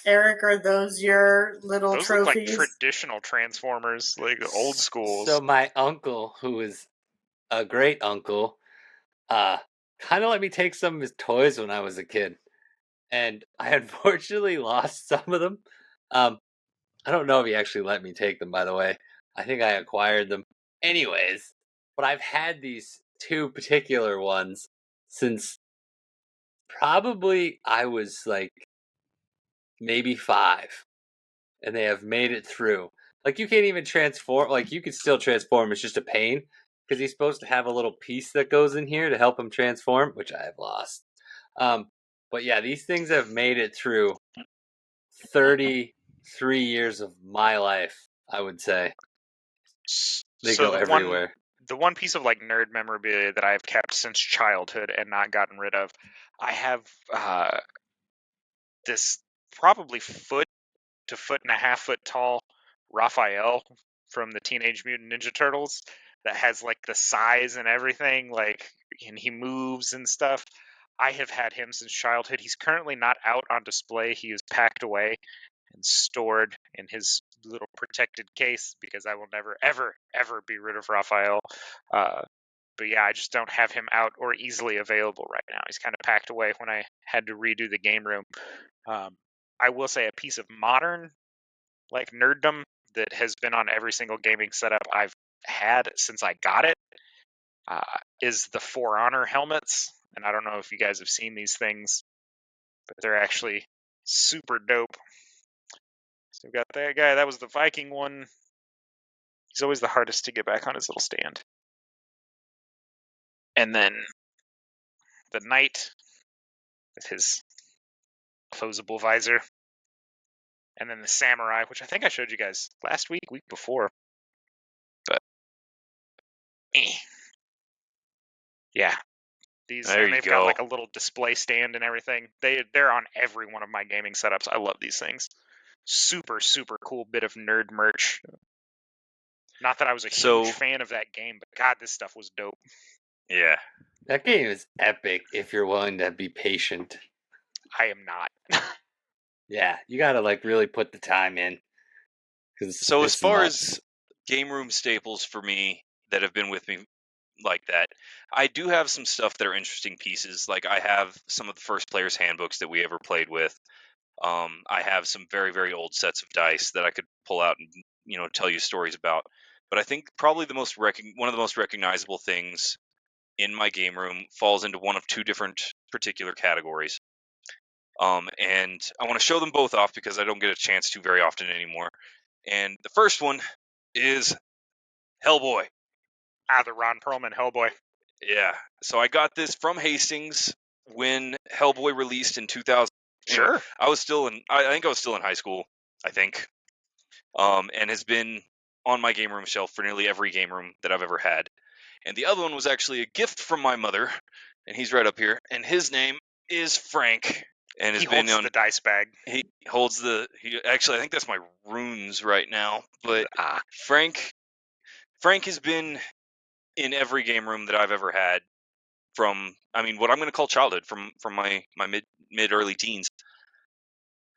Eric, are those your little Those look like trophies? traditional Transformers, like old schools. So my uncle, who is a great uncle, kind of let me take some of his toys when I was a kid. And I unfortunately lost some of them. I don't know if he actually let me take them, by the way. I think I acquired them. Anyways, but I've had these two particular ones since probably I was like maybe 5. And they have made it through. Like, you can't even transform. Like, you could still transform. It's just a pain. Because he's supposed to have a little piece that goes in here to help him transform, which I have lost. But yeah, these things have made it through 33 years of my life, I would say. They go everywhere. The one piece of like nerd memorabilia that I've kept since childhood and not gotten rid of, I have this probably foot to foot and a half foot tall Raphael from the Teenage Mutant Ninja Turtles that has like the size and everything, like, and he moves and stuff. I have had him since childhood. He's currently not out on display. He is packed away and stored in his little protected case because I will never, ever, ever be rid of Raphael. But yeah, I just don't have him out or easily available right now. He's kind of packed away when I had to redo the game room. I will say a piece of modern, like, nerddom that has been on every single gaming setup I've had since I got it is the For Honor helmets. And I don't know if you guys have seen these things, but they're actually super dope. So we've got that guy. That was the Viking one. He's always the hardest to get back on his little stand. And then the knight with his closable visor. And then the samurai, which I think I showed you guys last week before. But, yeah. These, there and you they've got go. like a little display stand and everything. They're on every one of my gaming setups. I love these things. Super, super cool bit of nerd merch. Not that I was a huge fan of that game, but God, this stuff was dope. Yeah. That game is epic if you're willing to be patient. I am not. Yeah, you gotta like really put the time in. So as far as game room staples for me that have been with me like that, I do have some stuff that are interesting pieces. Like, I have some of the first players handbooks that we ever played with. I have some very, very old sets of dice that I could pull out and, you know, tell you stories about. But I think probably one of the most recognizable things in my game room falls into one of two different particular categories. And I want to show them both off because I don't get a chance to very often anymore. And the first one is Hellboy. The Ron Perlman Hellboy. Yeah. So I got this from Hastings when Hellboy released in 2000. Sure. Anyway, I think I was still in high school, I think. And has been on my game room shelf for nearly every game room that I've ever had. And the other one was actually a gift from my mother, and he's right up here, and his name is Frank. and has He been holds on. the dice bag. He holds the. Actually, I think that's my runes right now. But Ah, Frank has been in every game room that I've ever had. From what I'm going to call childhood, from my mid early teens.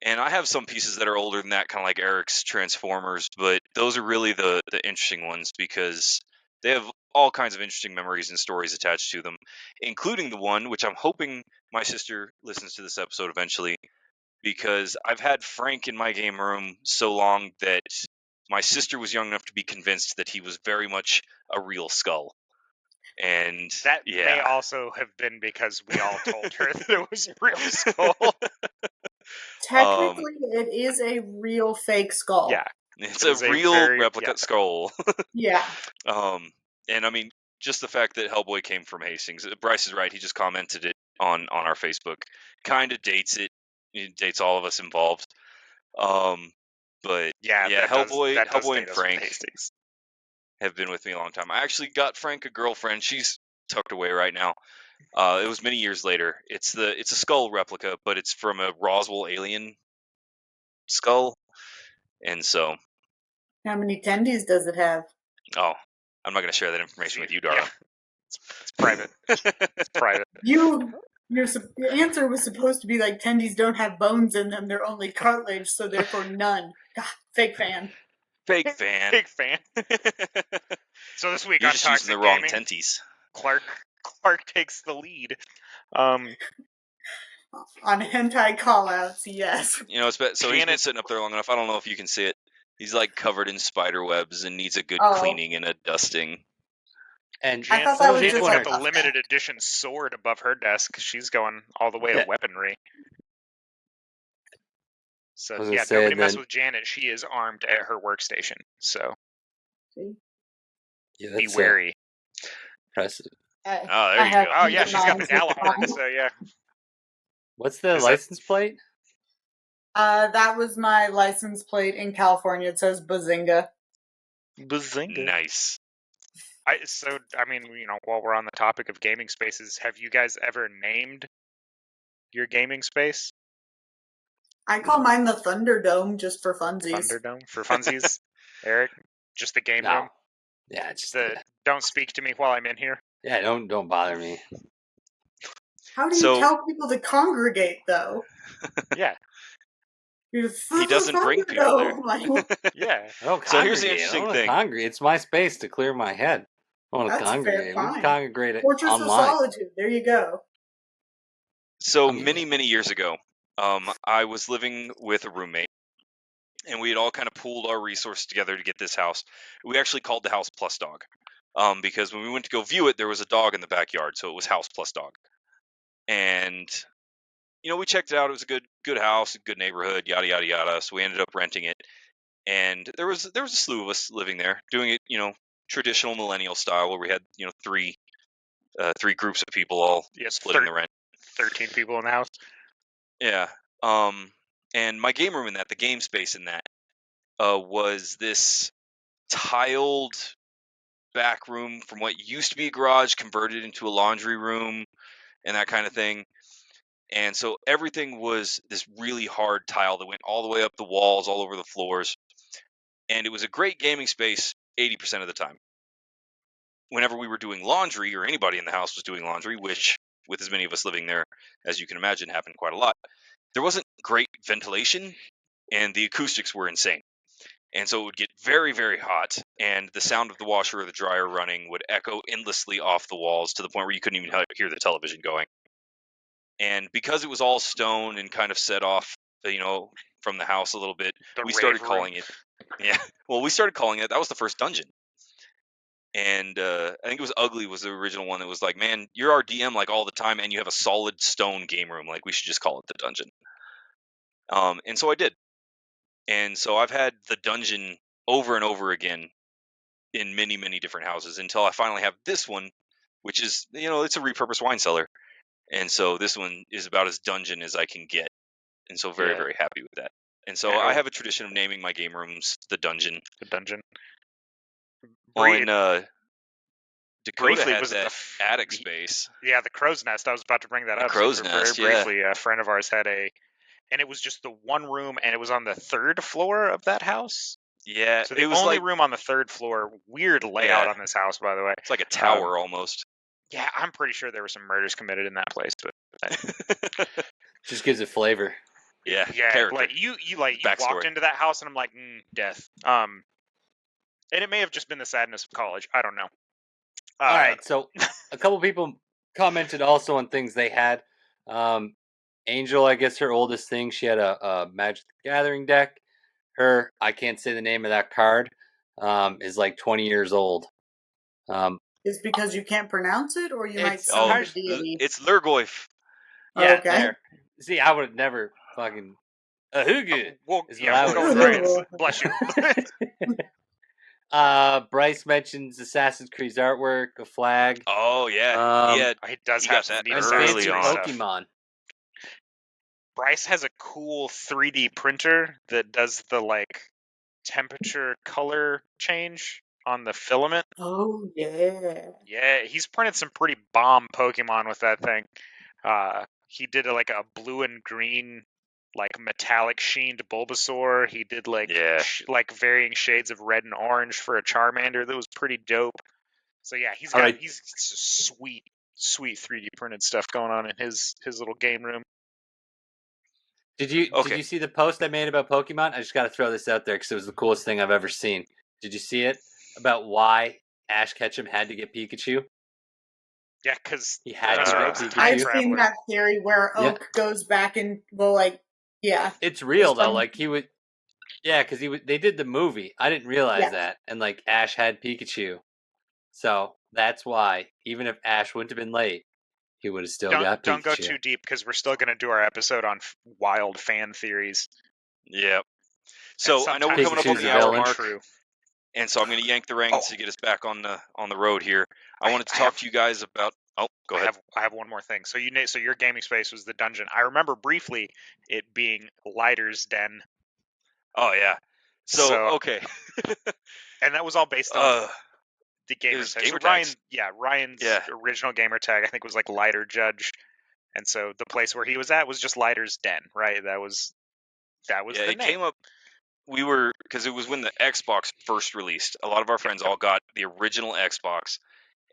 And I have some pieces that are older than that, kind of like Eric's Transformers, but those are really the interesting ones because they have all kinds of interesting memories and stories attached to them, including the one which I'm hoping my sister listens to this episode eventually, because I've had Frank in my game room so long that my sister was young enough to be convinced that he was very much a real skull. And that yeah. may also have been because we all told her that it was a real skull. Technically, it is a real fake skull. Yeah, It's It is a a real very- replica yeah. skull. Yeah. And just the fact that Hellboy came from Hastings. Bryce is right. He just commented it on our Facebook. Kind of dates it. It dates all of us involved. But yeah, that Hellboy, does Hellboy date and us with Frank Hastings. have been with me a long time. I actually got Frank a girlfriend. She's tucked away right now. It was many years later. It's a skull replica, but it's from a Roswell alien skull. And so, How many tendies does it have? I'm not going to share that information with you, Dara. Yeah. It's private. It's private. Your answer was supposed to be like tendies don't have bones in them; they're only cartilage, so therefore none. God, fake fan. Fake fan. Big fan. So this week You're on just Toxic using the wrong Gaming, tenties. Clark takes the lead. On hentai callouts, yes. So he's been Janet- sitting up there long enough. I don't know if you can see it. He's like covered in spider webs and needs a good Oh. cleaning and a dusting. And I thought that was Janet's just got like the a limited fact. edition sword above her desk. She's going all the way to Yeah. weaponry. So I was gonna yeah, say, nobody mess then- with Janet. She is armed at her workstation. So Yeah, be that's wary. impressive. There I you have go. Oh yeah, she's got the mines with Galahorn. mine. So yeah, What's the Is that- license plate? That was my license plate in California. It says Bazinga. Bazinga. Nice. While we're on the topic of gaming spaces, have you guys ever named your gaming space? I call mine the Thunderdome just for funsies. Thunderdome for funsies. Eric, just the game No. room. Yeah, just Don't speak to me while I'm in here. yeah. Don't bother me. How do you So- tell people to congregate, though? Yeah, He doesn't bring people there. Thunderdome. yeah. I don't So here's the congregate. interesting I don't thing. Congregate. It's my space to clear my head. I want to That's fair, congregate. We fine. can congregate it Fortress of online. Solitude. There you go. So I mean- many years ago, I was living with a roommate, and we had all kind of pooled our resources together to get this house. We actually called the house Plus Dog, because when we went to go view it, there was a dog in the backyard, so it was House Plus Dog. And we checked it out. It was a good house, a good neighborhood, yada yada yada. So we ended up renting it, and there was a slew of us living there, doing it, traditional millennial style, where we had three groups of people all Yeah, splitting the rent. 13 people in the house. Yeah. And my game room in that, the game space in that, was this tiled back room from what used to be a garage converted into a laundry room and that kind of thing. And so everything was this really hard tile that went all the way up the walls, all over the floors. And it was a great gaming space 80% of the time. Whenever we were doing laundry, or anybody in the house was doing laundry, which with as many of us living there, as you can imagine, happened quite a lot, there wasn't great ventilation and the acoustics were insane. And so it would get very, very hot, and the sound of the washer or the dryer running would echo endlessly off the walls to the point where you couldn't even hear the television going. And because it was all stone and kind of set off, from the house a little bit, The we started rave room. calling it. Yeah, well, we started calling it. That was the first dungeon. And I think it was Ugly was the original one that was like, man, you're our DM like all the time, and you have a solid stone game room. Like, we should just call it the dungeon. And so I did. And so I've had the dungeon over and over again in many, many different houses until I finally have this one, which is, it's a repurposed wine cellar. And so this one is about as dungeon as I can get. And so very, Yeah. very happy with that. And so Yeah. I have a tradition of naming my game rooms the dungeon. The dungeon. Well, and Dakota briefly had was that the attic space. Yeah, the Crow's Nest. I was about to bring that The up. Crow's So Nest, very yeah. briefly, a friend of ours had and it was just the one room, and it was on the third floor of that house. Yeah, So the it was only like room on the third floor. Weird layout Yeah. on this house, by the way. it's like a tower almost. Yeah, I'm pretty sure there were some murders committed in that place, but Just gives it flavor. Yeah, yeah, character. like you walked Backstory. into that house, and I'm like, death. And it may have just been the sadness of college. I don't know. All right, so a couple people commented also on things they had. Angel, I guess her oldest thing, she had a Magic the Gathering deck. I can't say the name of that card, is like 20 years old. Is because you can't pronounce it, or you might It's- see oh, the deity? It's Lurgoyf. Yeah, Okay. there. See, I would have never fucking Ahuga. Well, is yeah, what I we'll would go with say. Ryan's. Bless you. Bryce mentions Assassin's Creed artwork, a flag, Oh yeah, he does He have got some that neat and early Assassin's fancy Creed on. stuff. Pokemon. Bryce has a cool 3D printer that does the like temperature color change on the filament. Oh yeah. Yeah, he's printed some pretty bomb Pokemon with that thing. He did like a blue and green, like metallic sheened Bulbasaur. He did like Yeah. like varying shades of red and orange for a Charmander that was pretty dope. So yeah, he's All got right. he's sweet 3D printed stuff going on in his little game room. Did you Okay. see the post I made about Pokemon? I just got to throw this out there because it was the coolest thing I've ever seen. Did you see it about why Ash Ketchum had to get Pikachu? Yeah, because He had to Rose get the Time I've Pikachu. seen Traveler. that theory where Yeah. Oak goes back and yeah. It's real though. Some- Like he would, yeah, because they did the movie. I didn't realize Yeah. that, and like Ash had Pikachu, so that's why. Even if Ash wouldn't have been late, he would have still got Pikachu. Don't go too deep because we're still going to do our episode on wild fan theories. Yep. So I know we're sometimes coming up on Pikachu's the a hour villain. mark, True. and so I'm going to yank the reins to get us back on the road here. I wanted to talk to you guys about. Oh, go ahead. I have one more thing. So so your gaming space was the dungeon. I remember briefly it being Lighter's Den, Oh yeah. So okay. and that was all based on the gamer was tag. gamer So tags. Ryan's Yeah. original gamer tag I think was like Lighter Judge, and so the place where he was at was just Lighter's Den, right? That was Yeah, the it name. came up. We were because it was when the Xbox first released. A lot of our friends all got the original Xbox,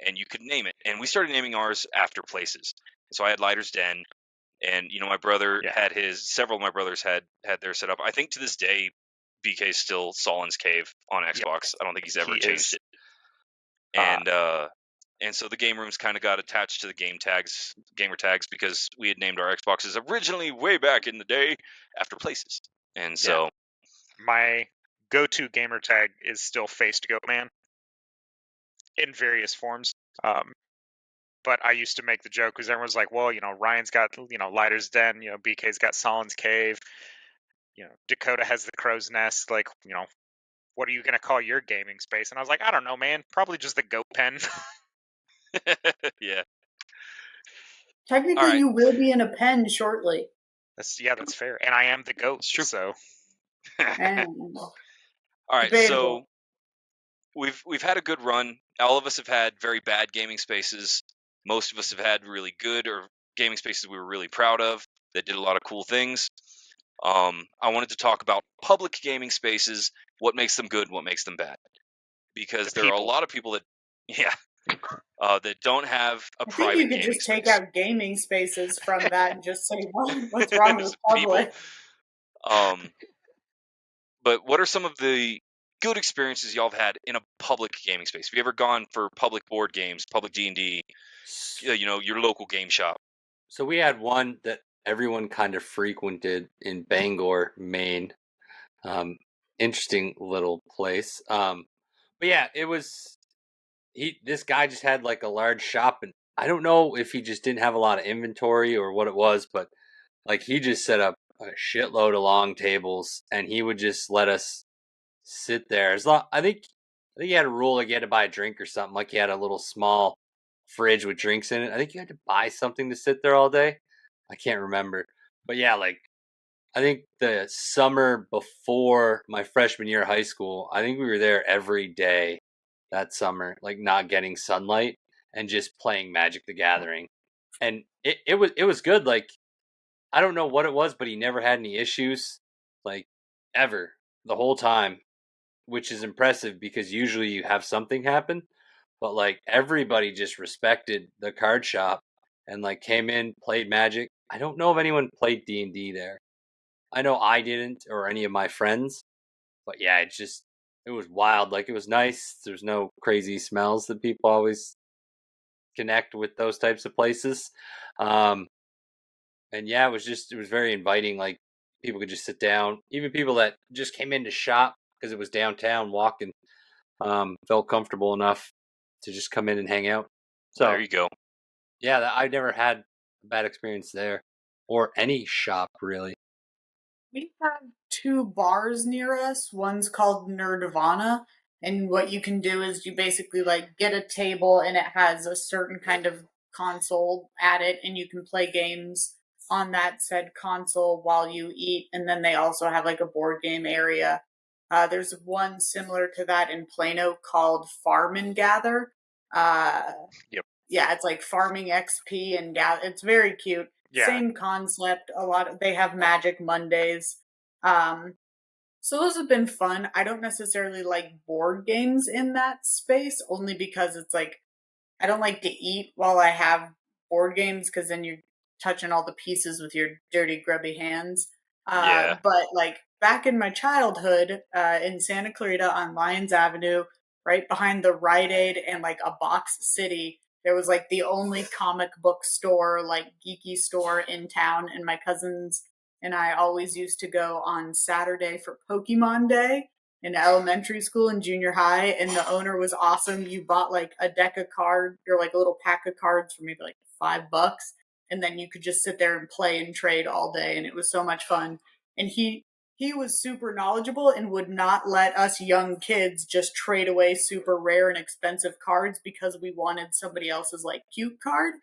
and you could name it. And we started naming ours after places. So I had Lighter's Den, and my brother Yeah. had his. Several of my brothers had theirs set up. I think to this day, BK's still Solin's Cave on Xbox. I don't think he's ever He changed is. it. And so the game rooms kind of got attached to the gamer tags, because we had named our Xboxes originally way back in the day after places. And so My go-to gamer tag is still Faced Goat Man in various forms. But I used to make the joke because everyone's like, well, Ryan's got, Lighter's Den, BK's got Solin's Cave, Dakota has the Crow's Nest, like, what are you going to call your gaming space? And I was like, I don't know, man, probably just the Goat Pen. yeah. Technically, All right. you will be in a pen shortly. That's fair. And I am the goat. It's true. So And All right, Debatable. so we've had a good run. All of us have had very bad gaming spaces. Most of us have had really good or gaming spaces we were really proud of that did a lot of cool things. I wanted to talk about public gaming spaces, what makes them good, what makes them bad, because The there are a people. lot of people that that don't have a I think private you could gaming just take space. out gaming spaces from that and just say, what's wrong with People. public? But what are some of the good experiences y'all have had in a public gaming space? Have you ever gone for public board games, public D&D, your local game shop? So we had one that everyone kind of frequented in Bangor, Maine. Interesting little place. But yeah, it was. This guy just had like a large shop, and I don't know if he just didn't have a lot of inventory or what it was, but like he just set up a shitload of long tables, and he would just let us sit there. I think he had a rule like you had to buy a drink or something. Like he had a little small fridge with drinks in it. I think you had to buy something to sit there all day. I can't remember, but yeah, like I think the summer before my freshman year of high school, I think we were there every day that summer, like not getting sunlight. and just playing Magic the Gathering. And it was good. Like, I don't know what it was, but he never had any issues, like, ever, the whole time, which is impressive because usually you have something happen. But like, everybody just respected the card shop and like came in, played Magic. I don't know if anyone played D&D there. I know I didn't, or any of my friends. But yeah, it was wild. Like, it was nice. There's no crazy smells that people always connect with those types of places. And yeah, it was very inviting. Like, people could just sit down. Even people that just came in to shop because it was downtown walking, felt comfortable enough to just come in and hang out. So There you go. yeah, I never had a bad experience there, or any shop really. We have 2 bars near us. One's called Nerdvana, and what you can do is you basically like get a table and it has a certain kind of console at it, and you can play games on that said console while you eat. And then they also have like a board game area. There's one similar to that in Plano called Farm and Gather. Yep. Yeah, it's like farming XP and gather. It's very cute. Yeah. Same concept. They have Magic Mondays. So those have been fun. I don't necessarily like board games in that space, only because it's like I don't like to eat while I have board games because then you're touching all the pieces with your dirty, grubby hands. Yeah. But like back in my childhood, in Santa Clarita on Lyons Avenue, right behind the Rite Aid and like a Box City, there was like the only comic book store, like geeky store in town. And my cousins and I always used to go on Saturday for Pokemon Day in elementary school and junior high, and the owner was awesome. You bought like a deck of cards or like a little pack of cards for maybe like $5, and then you could just sit there and play and trade all day, and it was so much fun. And he was super knowledgeable and would not let us young kids just trade away super rare and expensive cards because we wanted somebody else's like cute card.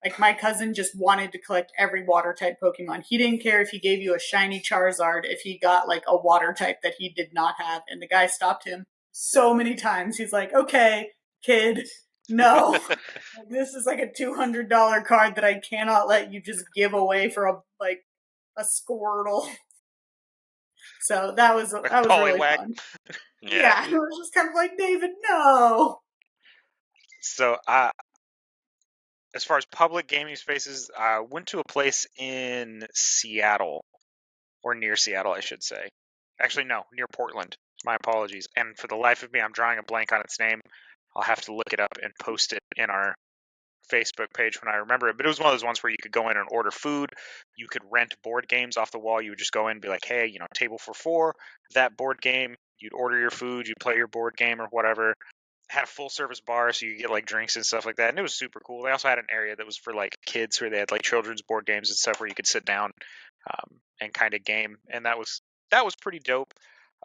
Like, my cousin just wanted to collect every water type Pokemon. He didn't care if he gave you a shiny Charizard if he got like a water type that he did not have. And the guy stopped him so many times. He's like, okay, kid, no. This is like a $200 card that I cannot let you just give away for a Squirtle. So that was really Poliwag. fun. Yeah. It was just kind of like, David, no. So, as far as public gaming spaces, I went to a place in Seattle, or near Seattle, I should say. Actually, no, near Portland. My apologies. And for the life of me, I'm drawing a blank on its name. I'll have to look it up and post it in our Facebook page when I remember it. But it was one of those ones where you could go in and order food. You could rent board games off the wall. You would just go in and be like, hey, table for 4, that board game. You'd order your food, you'd play your board game or whatever. Had a full service bar, so you could get like drinks and stuff like that, and it was super cool. They also had an area that was for like kids, where they had like children's board games and stuff where you could sit down and kind of game, and that was pretty dope.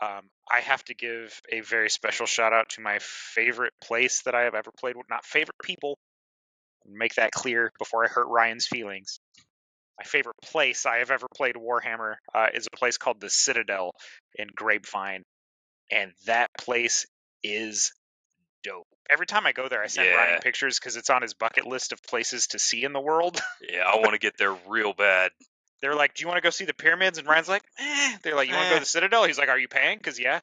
I have to give a very special shout out to my favorite place that I have ever played with. Not favorite people. Make that clear before I hurt Ryan's feelings. My favorite place I have ever played Warhammer is a place called the Citadel in Grapevine, and that place is dope. Every time I go there, I send Ryan pictures because it's on his bucket list of places to see in the world. Yeah, I want to get there real bad. They're like, do you want to go see the pyramids? And Ryan's like, eh. They're like, you want to go to the Citadel? He's like, are you paying? Because yeah.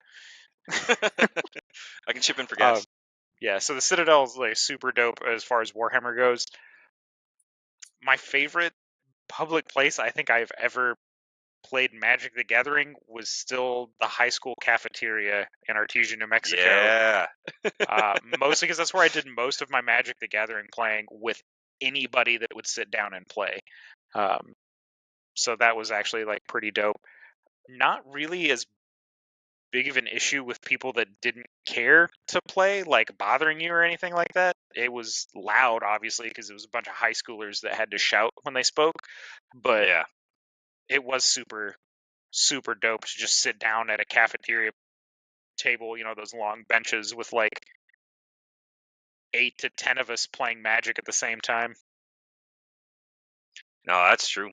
I can chip in for gas. Yeah, so the Citadel is like super dope as far as Warhammer goes. My favorite public place I think I've ever played Magic the Gathering was still the high school cafeteria in Artesia, New Mexico. Yeah. Mostly because that's where I did most of my Magic the Gathering playing with anybody that would sit down and play. So that was actually like pretty dope. Not really as big of an issue with people that didn't care to play, like bothering you or anything like that. It was loud, obviously, because it was a bunch of high schoolers that had to shout when they spoke. But yeah, it was super, super dope to just sit down at a cafeteria table, those long benches with like 8 to 10 of us playing Magic at the same time. No, that's true.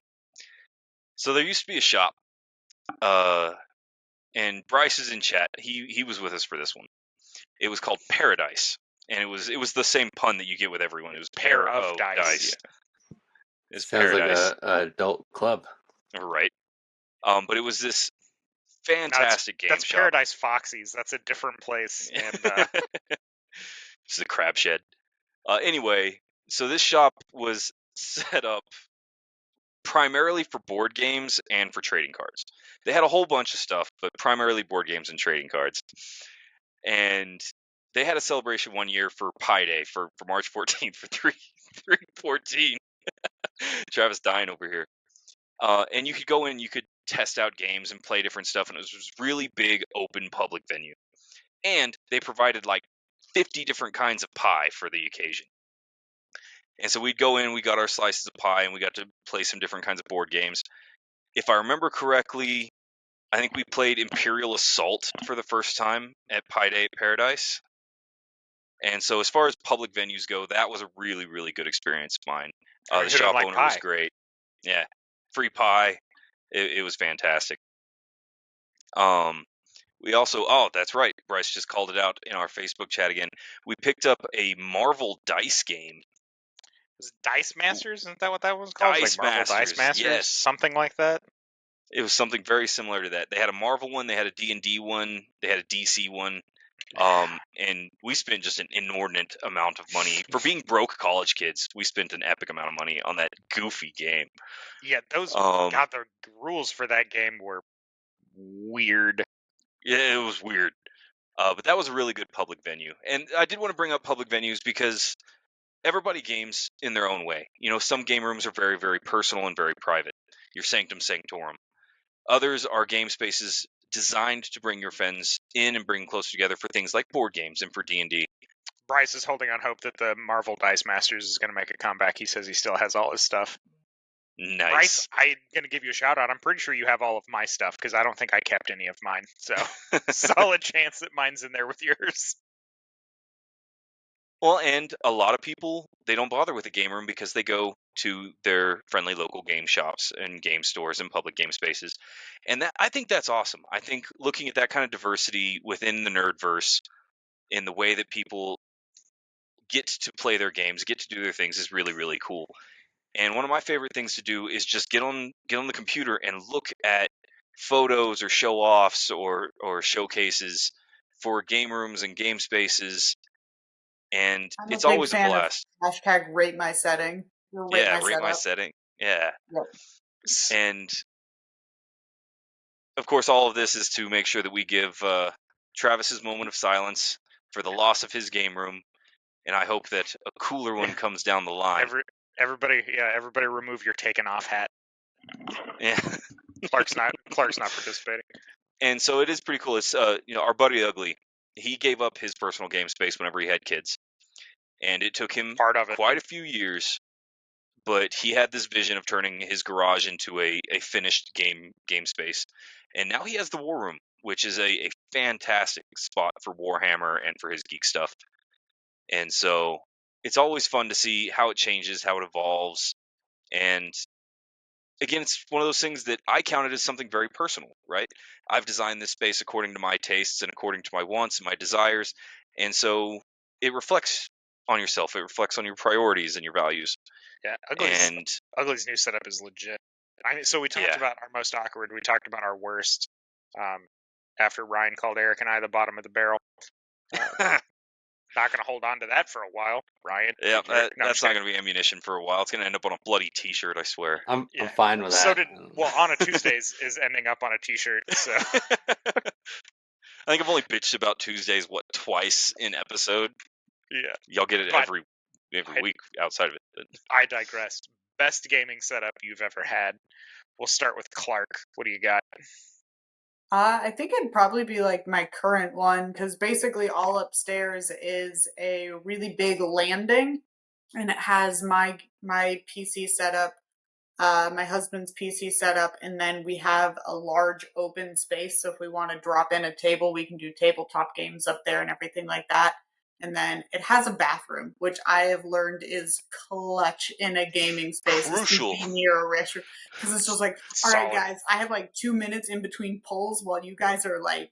So there used to be a shop, and Bryce is in chat. He was with us for this one. It was called Paradise. and it was the same pun that you get with everyone. It was Pair of dice. Yeah. It's Sounds like Paradise, a adult club. right? But it was this fantastic game That's shop. Paradise Foxies. That's a different place. And This is a crab shed. Anyway, so this shop was set up primarily for board games and for trading cards. They had a whole bunch of stuff, but primarily board games and trading cards. And they had a celebration one year for Pi Day for March 14th for 3/14. Travis dying over here. And you could go in, you could test out games and play different stuff, and it was this really big open public venue. And they provided like 50 different kinds of pie for the occasion. And so we'd go in, we got our slices of pie, and we got to play some different kinds of board games. If I remember correctly, I think we played Imperial Assault for the first time at Pi Day at Paradise. And so as far as public venues go, that was a really, really good experience of mine. Who The doesn't shop like owner was pie? great. Yeah, free pie. It was fantastic. We also, that's right, Bryce just called it out in our Facebook chat again. We picked up a Marvel dice game. was it Dice Masters? Isn't that what that was called? Dice like Marvel Dice Masters, Masters? yes. Something like that? It was something very similar to that. They had a Marvel one, they had a D&D one, they had a DC one. And we spent just an inordinate amount of money. For being broke college kids, we spent an epic amount of money on that goofy game. Yeah, those God, the rules for that game were weird. Yeah, it was weird. But that was a really good public venue. And I did want to bring up public venues because everybody games in their own way. You know, some game rooms are very, very personal and very private. Your sanctum sanctorum. Others are game spaces designed to bring your friends in and bring closer together for things like board games and for D&D. Bryce is holding on hope that the Marvel Dice Masters is going to make a comeback. He says he still has all his stuff. Nice. Bryce, I'm going to give you a shout out. I'm pretty sure you have all of my stuff because I don't think I kept any of mine. So, solid chance that mine's in there with yours. Well, and a lot of people, they don't bother with a game room because they go to their friendly local game shops and game stores and public game spaces. And I think that's awesome. I think looking at that kind of diversity within the Nerdverse in the way that people get to play their games, get to do their things is really, really cool. And one of my favorite things to do is just get on the computer and look at photos or show-offs or showcases for game rooms and game spaces. And I'm it's a big always a fan blast. of hashtag rate my setting. Or rate my Rate my setup. setting. Yeah. Yep. And of course, all of this is to make sure that we give Travis's moment of silence for the loss of his game room. And I hope that a cooler one comes down the line. Everybody remove your taken off hat. Yeah. Clark's not participating. And so it is pretty cool. It's our buddy Ugly. He gave up his personal game space whenever he had kids, and it took him Part of it. quite a few years. But he had this vision of turning his garage into a finished game space, and now he has the War Room, which is a fantastic spot for Warhammer and for his geek stuff. And so it's always fun to see how it changes, how it evolves, and again, it's one of those things that I counted as something very personal, right? I've designed this space according to my tastes and according to my wants and my desires. And so it reflects on yourself. It reflects on your priorities and your values. Yeah, Ugly's new setup is legit. So we talked about our most awkward. We talked about our worst after Ryan called Eric and I the bottom of the barrel. Not going to hold on to that for a while, Ryan. Yeah, that's not going to be ammunition for a while. It's going to end up on a bloody T-shirt, I swear. I'm fine with that. On a Tuesdays is ending up on a T-shirt. So I think I've only bitched about Tuesdays twice in episode. Yeah, y'all get it every week outside of it. But I digress. Best gaming setup you've ever had. We'll start with Clark. What do you got? I think it'd probably be like my current one, because basically all upstairs is a really big landing, and it has my PC setup, my husband's PC setup, and then we have a large open space. So if we want to drop in a table, we can do tabletop games up there and everything like that. And then it has a bathroom, which I have learned is clutch in a gaming space. Crucial. Near a restroom. Because it's just like, all right, guys, I have like 2 minutes in between pulls while you guys are like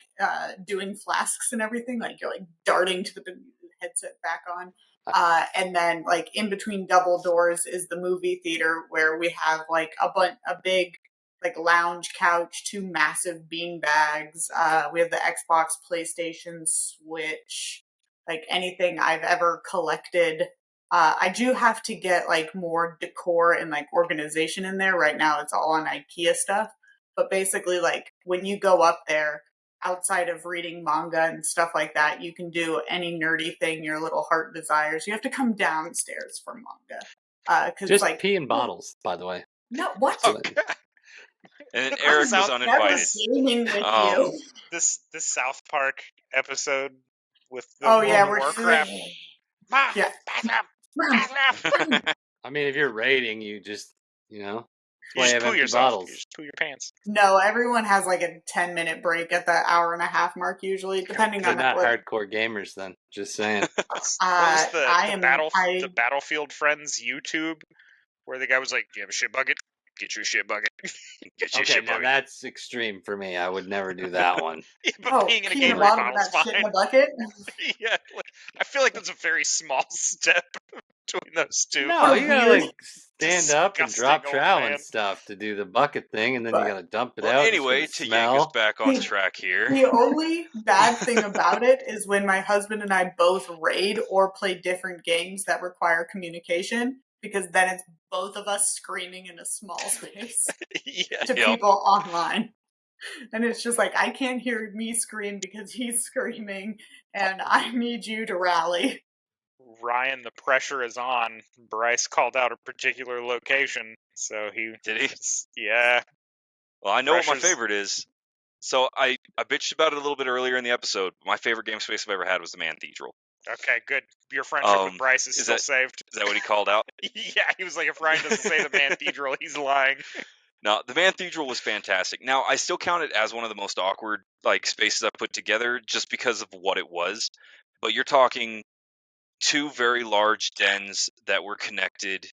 doing flasks and everything. Like you're like darting to the headset back on. And then like in between double doors is the movie theater where we have like a big like lounge couch, 2 massive bean bags. We have the Xbox, PlayStation, Switch, like anything I've ever collected. I do have to get like more decor and like organization in there. Right now it's all on IKEA stuff. But basically like when you go up there, outside of reading manga and stuff like that, you can do any nerdy thing your little heart desires. You have to come downstairs for manga. Cause Just like pee in bottles, by the way. no, what? So And then I'm Eric was South- Never uninvited. gaming with Um, you. This South Park episode with the Oh yeah, World we're of Warcraft. Mom, Yeah. bathroom. I mean, if you're raiding, you just, You why you just have poo empty yourself. bottles. You just poo your pants. No, everyone has like a 10-minute break at the hour and a half mark usually, depending They're on not what. hardcore gamers then. Just saying. What was the I the Battlefield Friends YouTube where the guy was like, "Do you have a shit bucket? Get your shit bucket. Get your Okay, shit now bucket." that's extreme for me. I would never do that one. Yeah, but Oh, peeing in a pee in the Gatorade bottom of bottle's that shit in fine. the bucket. Yeah, like, I feel like that's a very small step between those two. No, What a you gotta weird- like stand up and disgusting drop old trowel man. and stuff to do the bucket thing, and then you But- gotta dump it well, out. anyway, It's to gonna yank us smell. back on track here. The only bad thing about it is when my husband and I both raid or play different games that require communication, because then it's both of us screaming in a small space Yeah. to Yep. people online. And it's just like, I can't hear me scream because he's screaming, and I need you to rally. Ryan, the pressure is on. Bryce called out a particular location, so he Did he? Yeah. Well, I know what my Pressure's- favorite is. So I bitched about it a little bit earlier in the episode. My favorite game space I've ever had was the Manthedral. Okay, good. Your friendship with Bryce is is still that- saved. Is that what he called out? Yeah, he was like, if Ryan doesn't say the Manthedral, he's lying. No, the Manthedral was fantastic. Now, I still count it as one of the most awkward like spaces I've put together just because of what it was. But you're talking 2 very large dens that were connected,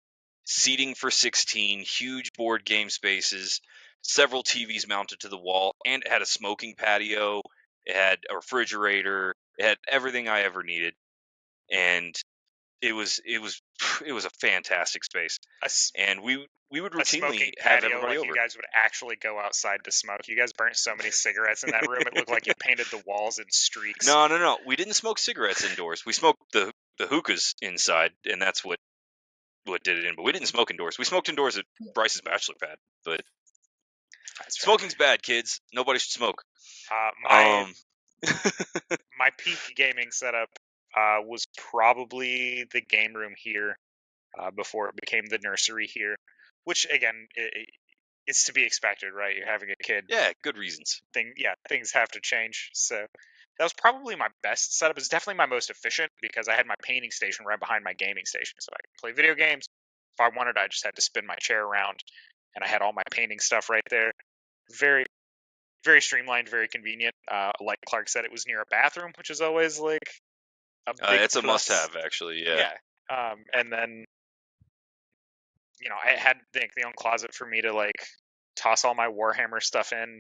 seating for 16, huge board game spaces, several TVs mounted to the wall, and it had a smoking patio, it had a refrigerator, it had everything I ever needed. And it was a fantastic space. And we would A routinely smoking have patio, everybody like over. you guys would actually go outside to smoke. You guys burnt so many cigarettes in that room, it looked like you painted the walls in streaks. No. We didn't smoke cigarettes indoors. We smoked the hookahs inside, and that's what did it in. But we didn't smoke indoors. We smoked indoors at Bryce's bachelor pad. But That's right. smoking's bad, kids. Nobody should smoke. My peak gaming setup was probably the game room here before it became the nursery here, which again is to be expected, right? You're having a kid. Yeah, good reasons. Things have to change. So that was probably my best setup. It's definitely my most efficient because I had my painting station right behind my gaming station, so I could play video games. If I wanted, I just had to spin my chair around, and I had all my painting stuff right there. Very, very streamlined, very convenient. Like Clark said, it was near a bathroom, which is always like a big It's a plus. must-have, actually. Yeah. And then, I had the own closet for me to like toss all my Warhammer stuff in.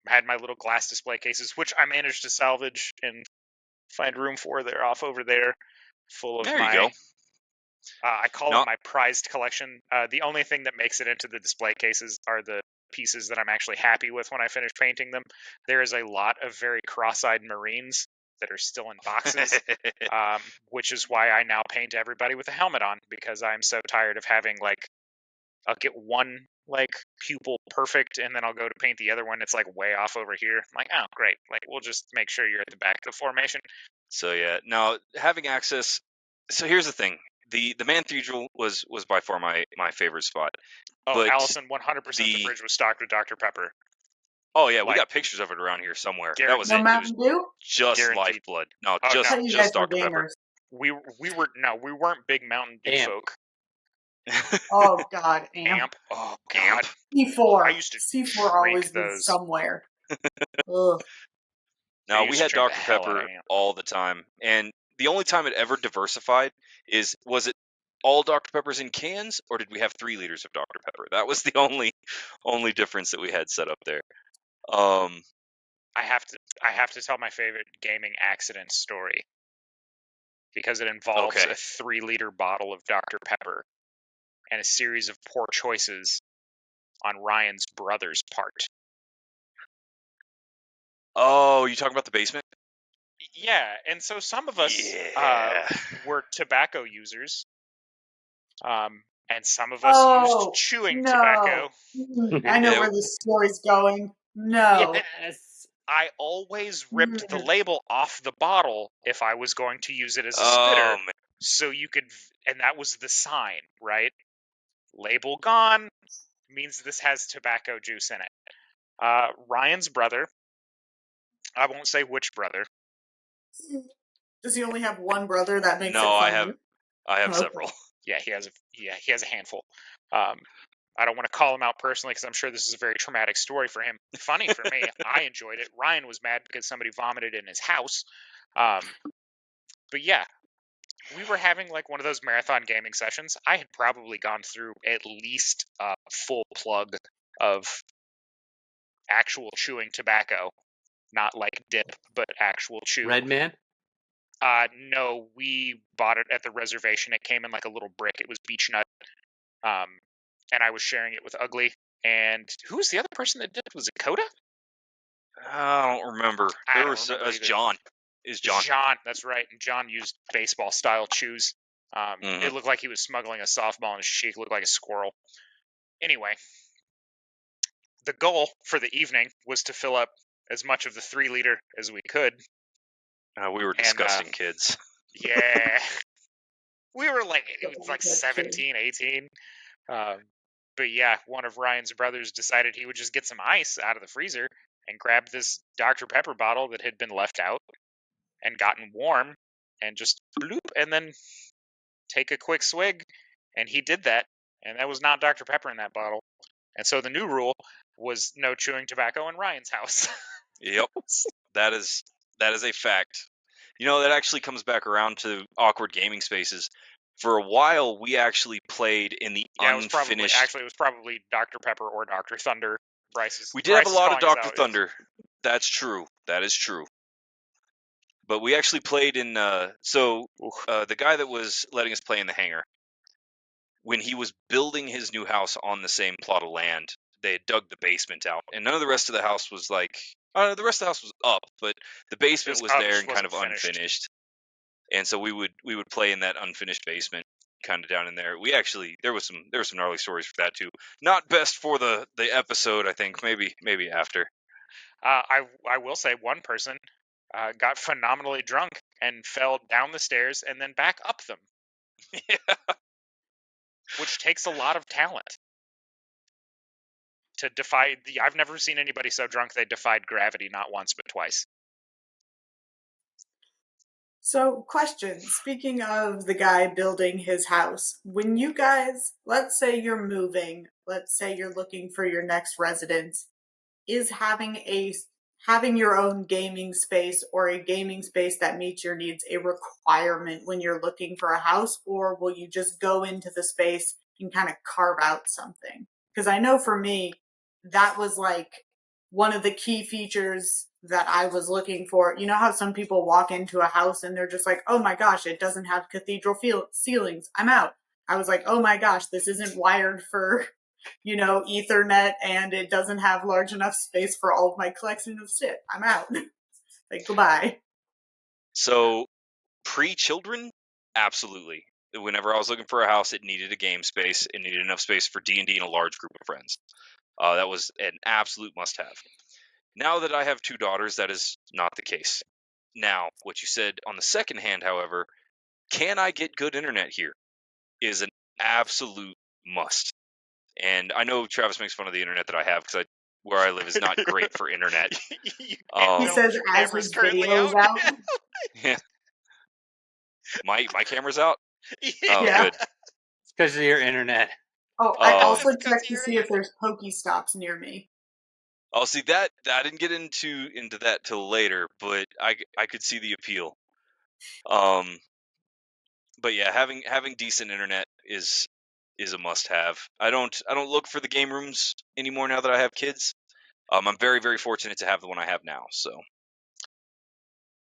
Had my little glass display cases, which I managed to salvage and find room for. They're off over there, full of There you go. I call No. it my prized collection. The only thing that makes it into the display cases are the pieces that I'm actually happy with when I finish painting them. There is a lot of very cross-eyed Marines that are still in boxes, which is why I now paint everybody with a helmet on, because I'm so tired of having I'll get one pupil perfect, and then I'll go to paint the other one. It's way off over here. I'm like, oh great, we'll just make sure you're at the back of the formation. So yeah, now having access. So here's the thing: the Manthedral was by far my favorite spot. Oh, But Allison, 100%. The fridge was stocked with Dr. Pepper. Oh yeah, we got pictures of it around here somewhere. That was No it. It was Mountain Dew? just Guaranteed. Lifeblood. No, Oh, I thought you guys just were Dr Pepper. gamers. We weren't big Mountain Dew Amp. folk. Oh God, amp. Oh God. C4. I used to C4 always drink was those. somewhere. Ugh. No, I we used to had drink Dr the hell out Pepper of Amp. all the time, and the only time it ever diversified was it all Dr Peppers in cans, or did we have 3 liters of Dr Pepper? That was the only difference that we had set up there. I have to tell my favorite gaming accident story because it involves Okay. a 3-liter bottle of Dr. Pepper and a series of poor choices on Ryan's brother's part. Oh, you talking about the basement? Yeah, and so some of us Yeah. were tobacco users, and some of us used chewing tobacco. I know Yeah. where this story's going. No. Yes. I always ripped the Mm. label off the bottle if I was going to use it as a Oh spitter, man. so you could, and that was the sign, right? Label gone means this has tobacco juice in it. Ryan's brother, I won't say which brother. Does he only have one brother? That makes No, it I funny. have Okay. several. Yeah, he has a handful. I don't want to call him out personally because I'm sure this is a very traumatic story for him. Funny for me, I enjoyed it. Ryan was mad because somebody vomited in his house. But yeah, we were having like one of those marathon gaming sessions. I had probably gone through at least a full plug of actual chewing tobacco, not like dip, but actual chew. Red Man. No, we bought it at the reservation. It came in like a little brick. It was beech nut. And I was sharing it with Ugly. And who was the other person that dipped? Was it Coda? I don't remember. I There don't was remember either. John. Is John? That's right. And John used baseball-style chews. Mhm. It looked like he was smuggling a softball in his cheek. Looked like a squirrel. Anyway, the goal for the evening was to fill up as much of the 3-liter as we could. We were disgusting kids. Yeah. We were like, it was like That's true. 17, 18. But yeah, one of Ryan's brothers decided he would just get some ice out of the freezer and grab this Dr. Pepper bottle that had been left out and gotten warm and just bloop and then take a quick swig. And he did that. And that was not Dr. Pepper in that bottle. And so the new rule was no chewing tobacco in Ryan's house. Yep. That is a fact. You know, that actually comes back around to awkward gaming spaces. For a while, we actually played in the Yeah, unfinished. it was probably Dr. Pepper or Dr. Thunder. We did have a lot of Bryce is calling us Dr. out. Thunder. That's true. That is true. But we actually played in. The guy that was letting us play in the hangar, when he was building his new house on the same plot of land, they had dug the basement out, and none of the rest of the house was like. The rest of the house was up, but the basement was up, there just and kind of wasn't finished. unfinished. And so we would play in that unfinished basement, kind of down in there. We actually there were some gnarly stories for that too. Not best for the episode, I think. Maybe after. I will say one person got phenomenally drunk and fell down the stairs and then back up them. Yeah. Which takes a lot of talent to defy I've never seen anybody so drunk they defied gravity not once but twice. So, question. Speaking of the guy building his house, when you guys, let's say you're moving, let's say you're looking for your next residence, is having your own gaming space or a gaming space that meets your needs a requirement when you're looking for a house, or will you just go into the space and kind of carve out something? Because I know for me, that was like one of the key features that I was looking for. You know how some people walk into a house and they're just like, oh my gosh, it doesn't have cathedral ceilings. I'm out. I was like, oh my gosh, this isn't wired for, Ethernet, and it doesn't have large enough space for all of my collection of shit. I'm out. Like, goodbye. So, pre-children, absolutely. Whenever I was looking for a house, it needed a game space. It needed enough space for D&D and a large group of friends. That was an absolute must-have. Now that I have 2 daughters, that is not the case. Now, what you said on the second hand, however, can I get good internet here, is an absolute must. And I know Travis makes fun of the internet that I have because where I live is not great for internet. He No, says your as camera's his currently video's out. out. Yeah. My camera's out? Yeah. Oh, Yeah. good. It's because of your internet. Oh, I Oh. also It's 'cause checked to you're see if there's Pokestops near me. Oh, see that I didn't get into that till later, but I could see the appeal. But yeah, having decent internet is a must-have. I don't look for the game rooms anymore now that I have kids. I'm very, very fortunate to have the one I have now. So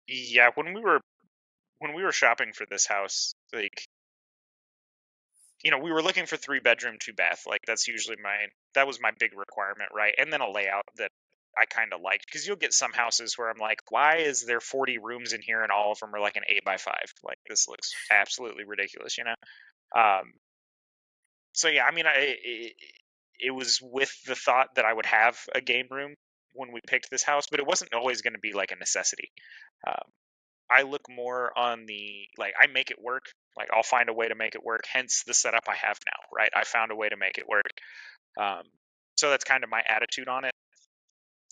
Yeah, when we were shopping for this house, like, we were looking for 3-bedroom, 2-bath. Like, that was my big requirement, right? And then a layout that I kind of liked, because you'll get some houses where I'm like, why is there 40 rooms in here and all of them are like an 8x5? Like, this looks absolutely ridiculous, So yeah, I mean, it was with the thought that I would have a game room when we picked this house, but it wasn't always going to be like a necessity. Um, I look more on I make it work. Like, I'll find a way to make it work. Hence the setup I have now, right? I found a way to make it work. So that's kind of my attitude on it.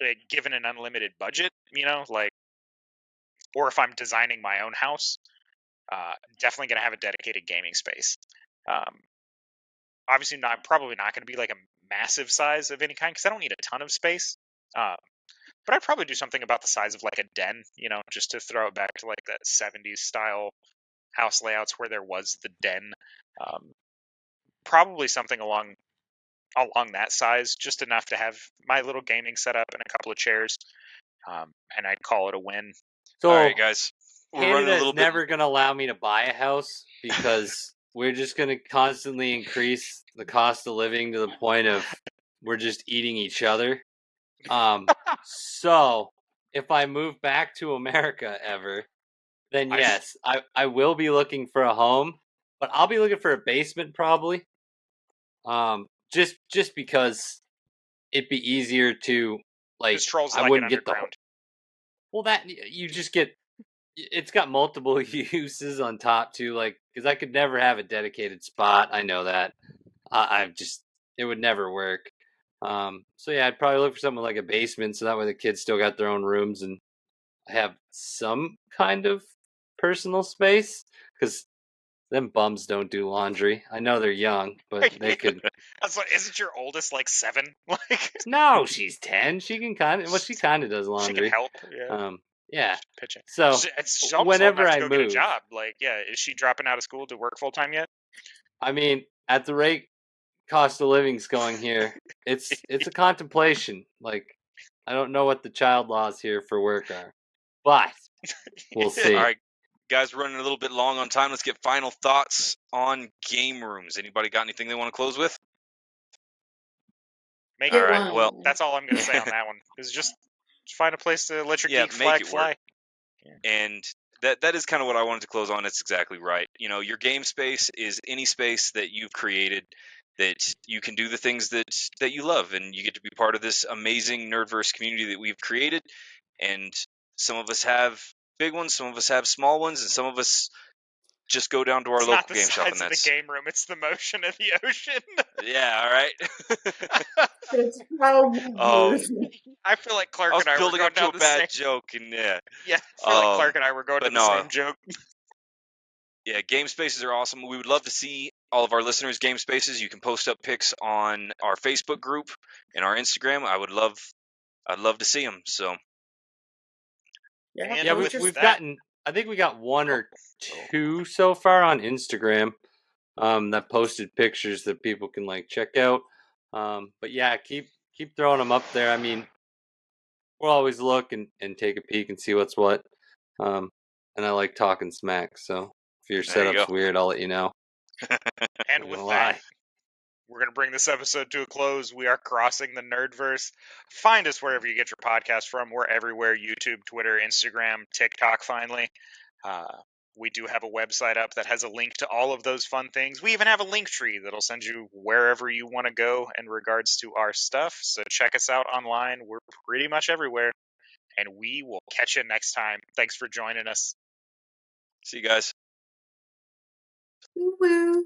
Like, given an unlimited budget, or if I'm designing my own house, definitely going to have a dedicated gaming space. Obviously probably not going to be like a massive size of any kind, because I don't need a ton of space. But I'd probably do something about the size of like a den, just to throw it back to like that 70s style house layouts where there was the den. Probably something along that size, just enough to have my little gaming setup and a couple of chairs, and I'd call it a win. So, all right, guys, we're running a Canada's little bit. never going to allow me to buy a house because we're just going to constantly increase the cost of living to the point of we're just eating each other. So if I move back to America ever, then yes, I will be looking for a home, but I'll be looking for a basement probably. Just because it'd be easier to Trolls I like wouldn't it get the underground. well that you just get. It's got multiple uses on top too, because I could never have a dedicated spot. I know that. It would never work. So yeah, I'd probably look for something like a basement, so that way the kids still got their own rooms and have some kind of personal space. Because them bums don't do laundry. I know they're young, but they could. Isn't your oldest like 7? Like, no, she's 10. She can kind of. Well, she kind of does laundry. She can help. Yeah. Yeah. Pitching. So She's almost whenever old enough I to go move, get a job. Like, yeah, is she dropping out of school to work full time yet? I mean, at the rate cost of living's going here, it's a contemplation. Like, I don't know what the child laws here for work are, but we'll see. All right, guys, we're running a little bit long on time. Let's get final thoughts on game rooms. Anybody got anything they want to close with? Make All it right. Well, that's all I'm going to say on that one. Is just find a place to let your geek make flag it fly. work. And that is kind of what I wanted to close on. It's exactly right. Your game space is any space that you've created that you can do the things that you love, and you get to be part of this amazing Nerdverse community that we've created. And some of us have big ones, some of us have small ones, and some of us just go down to our local game shop, and that's the game room. It's the motion of the ocean. Yeah, all right. It's how you use it. I feel like Clark I was and I building were up going to down a the bad same. joke, and yeah, I feel like Clark and I were going to the same joke. Yeah, game spaces are awesome. We would love to see all of our listeners' game spaces. You can post up pics on our Facebook group and our Instagram. I'd love to see them. So And yeah, with we've that- gotten. I think we got one or two so far on Instagram. That posted pictures that people can check out. But yeah, keep throwing them up there. I mean, we'll always look and take a peek and see what's what. And I like talking smack, so if your There you setup's go. weird, I'll let you know. And with that, we're going to bring this episode to a close. We are crossing the Nerdverse. Find us wherever you get your podcast from. We're everywhere: YouTube, Twitter, Instagram, TikTok, finally. We do have a website up that has a link to all of those fun things. We even have a link tree that'll send you wherever you want to go in regards to our stuff. So check us out online. We're pretty much everywhere. And we will catch you next time. Thanks for joining us. See you guys. Woo-woo.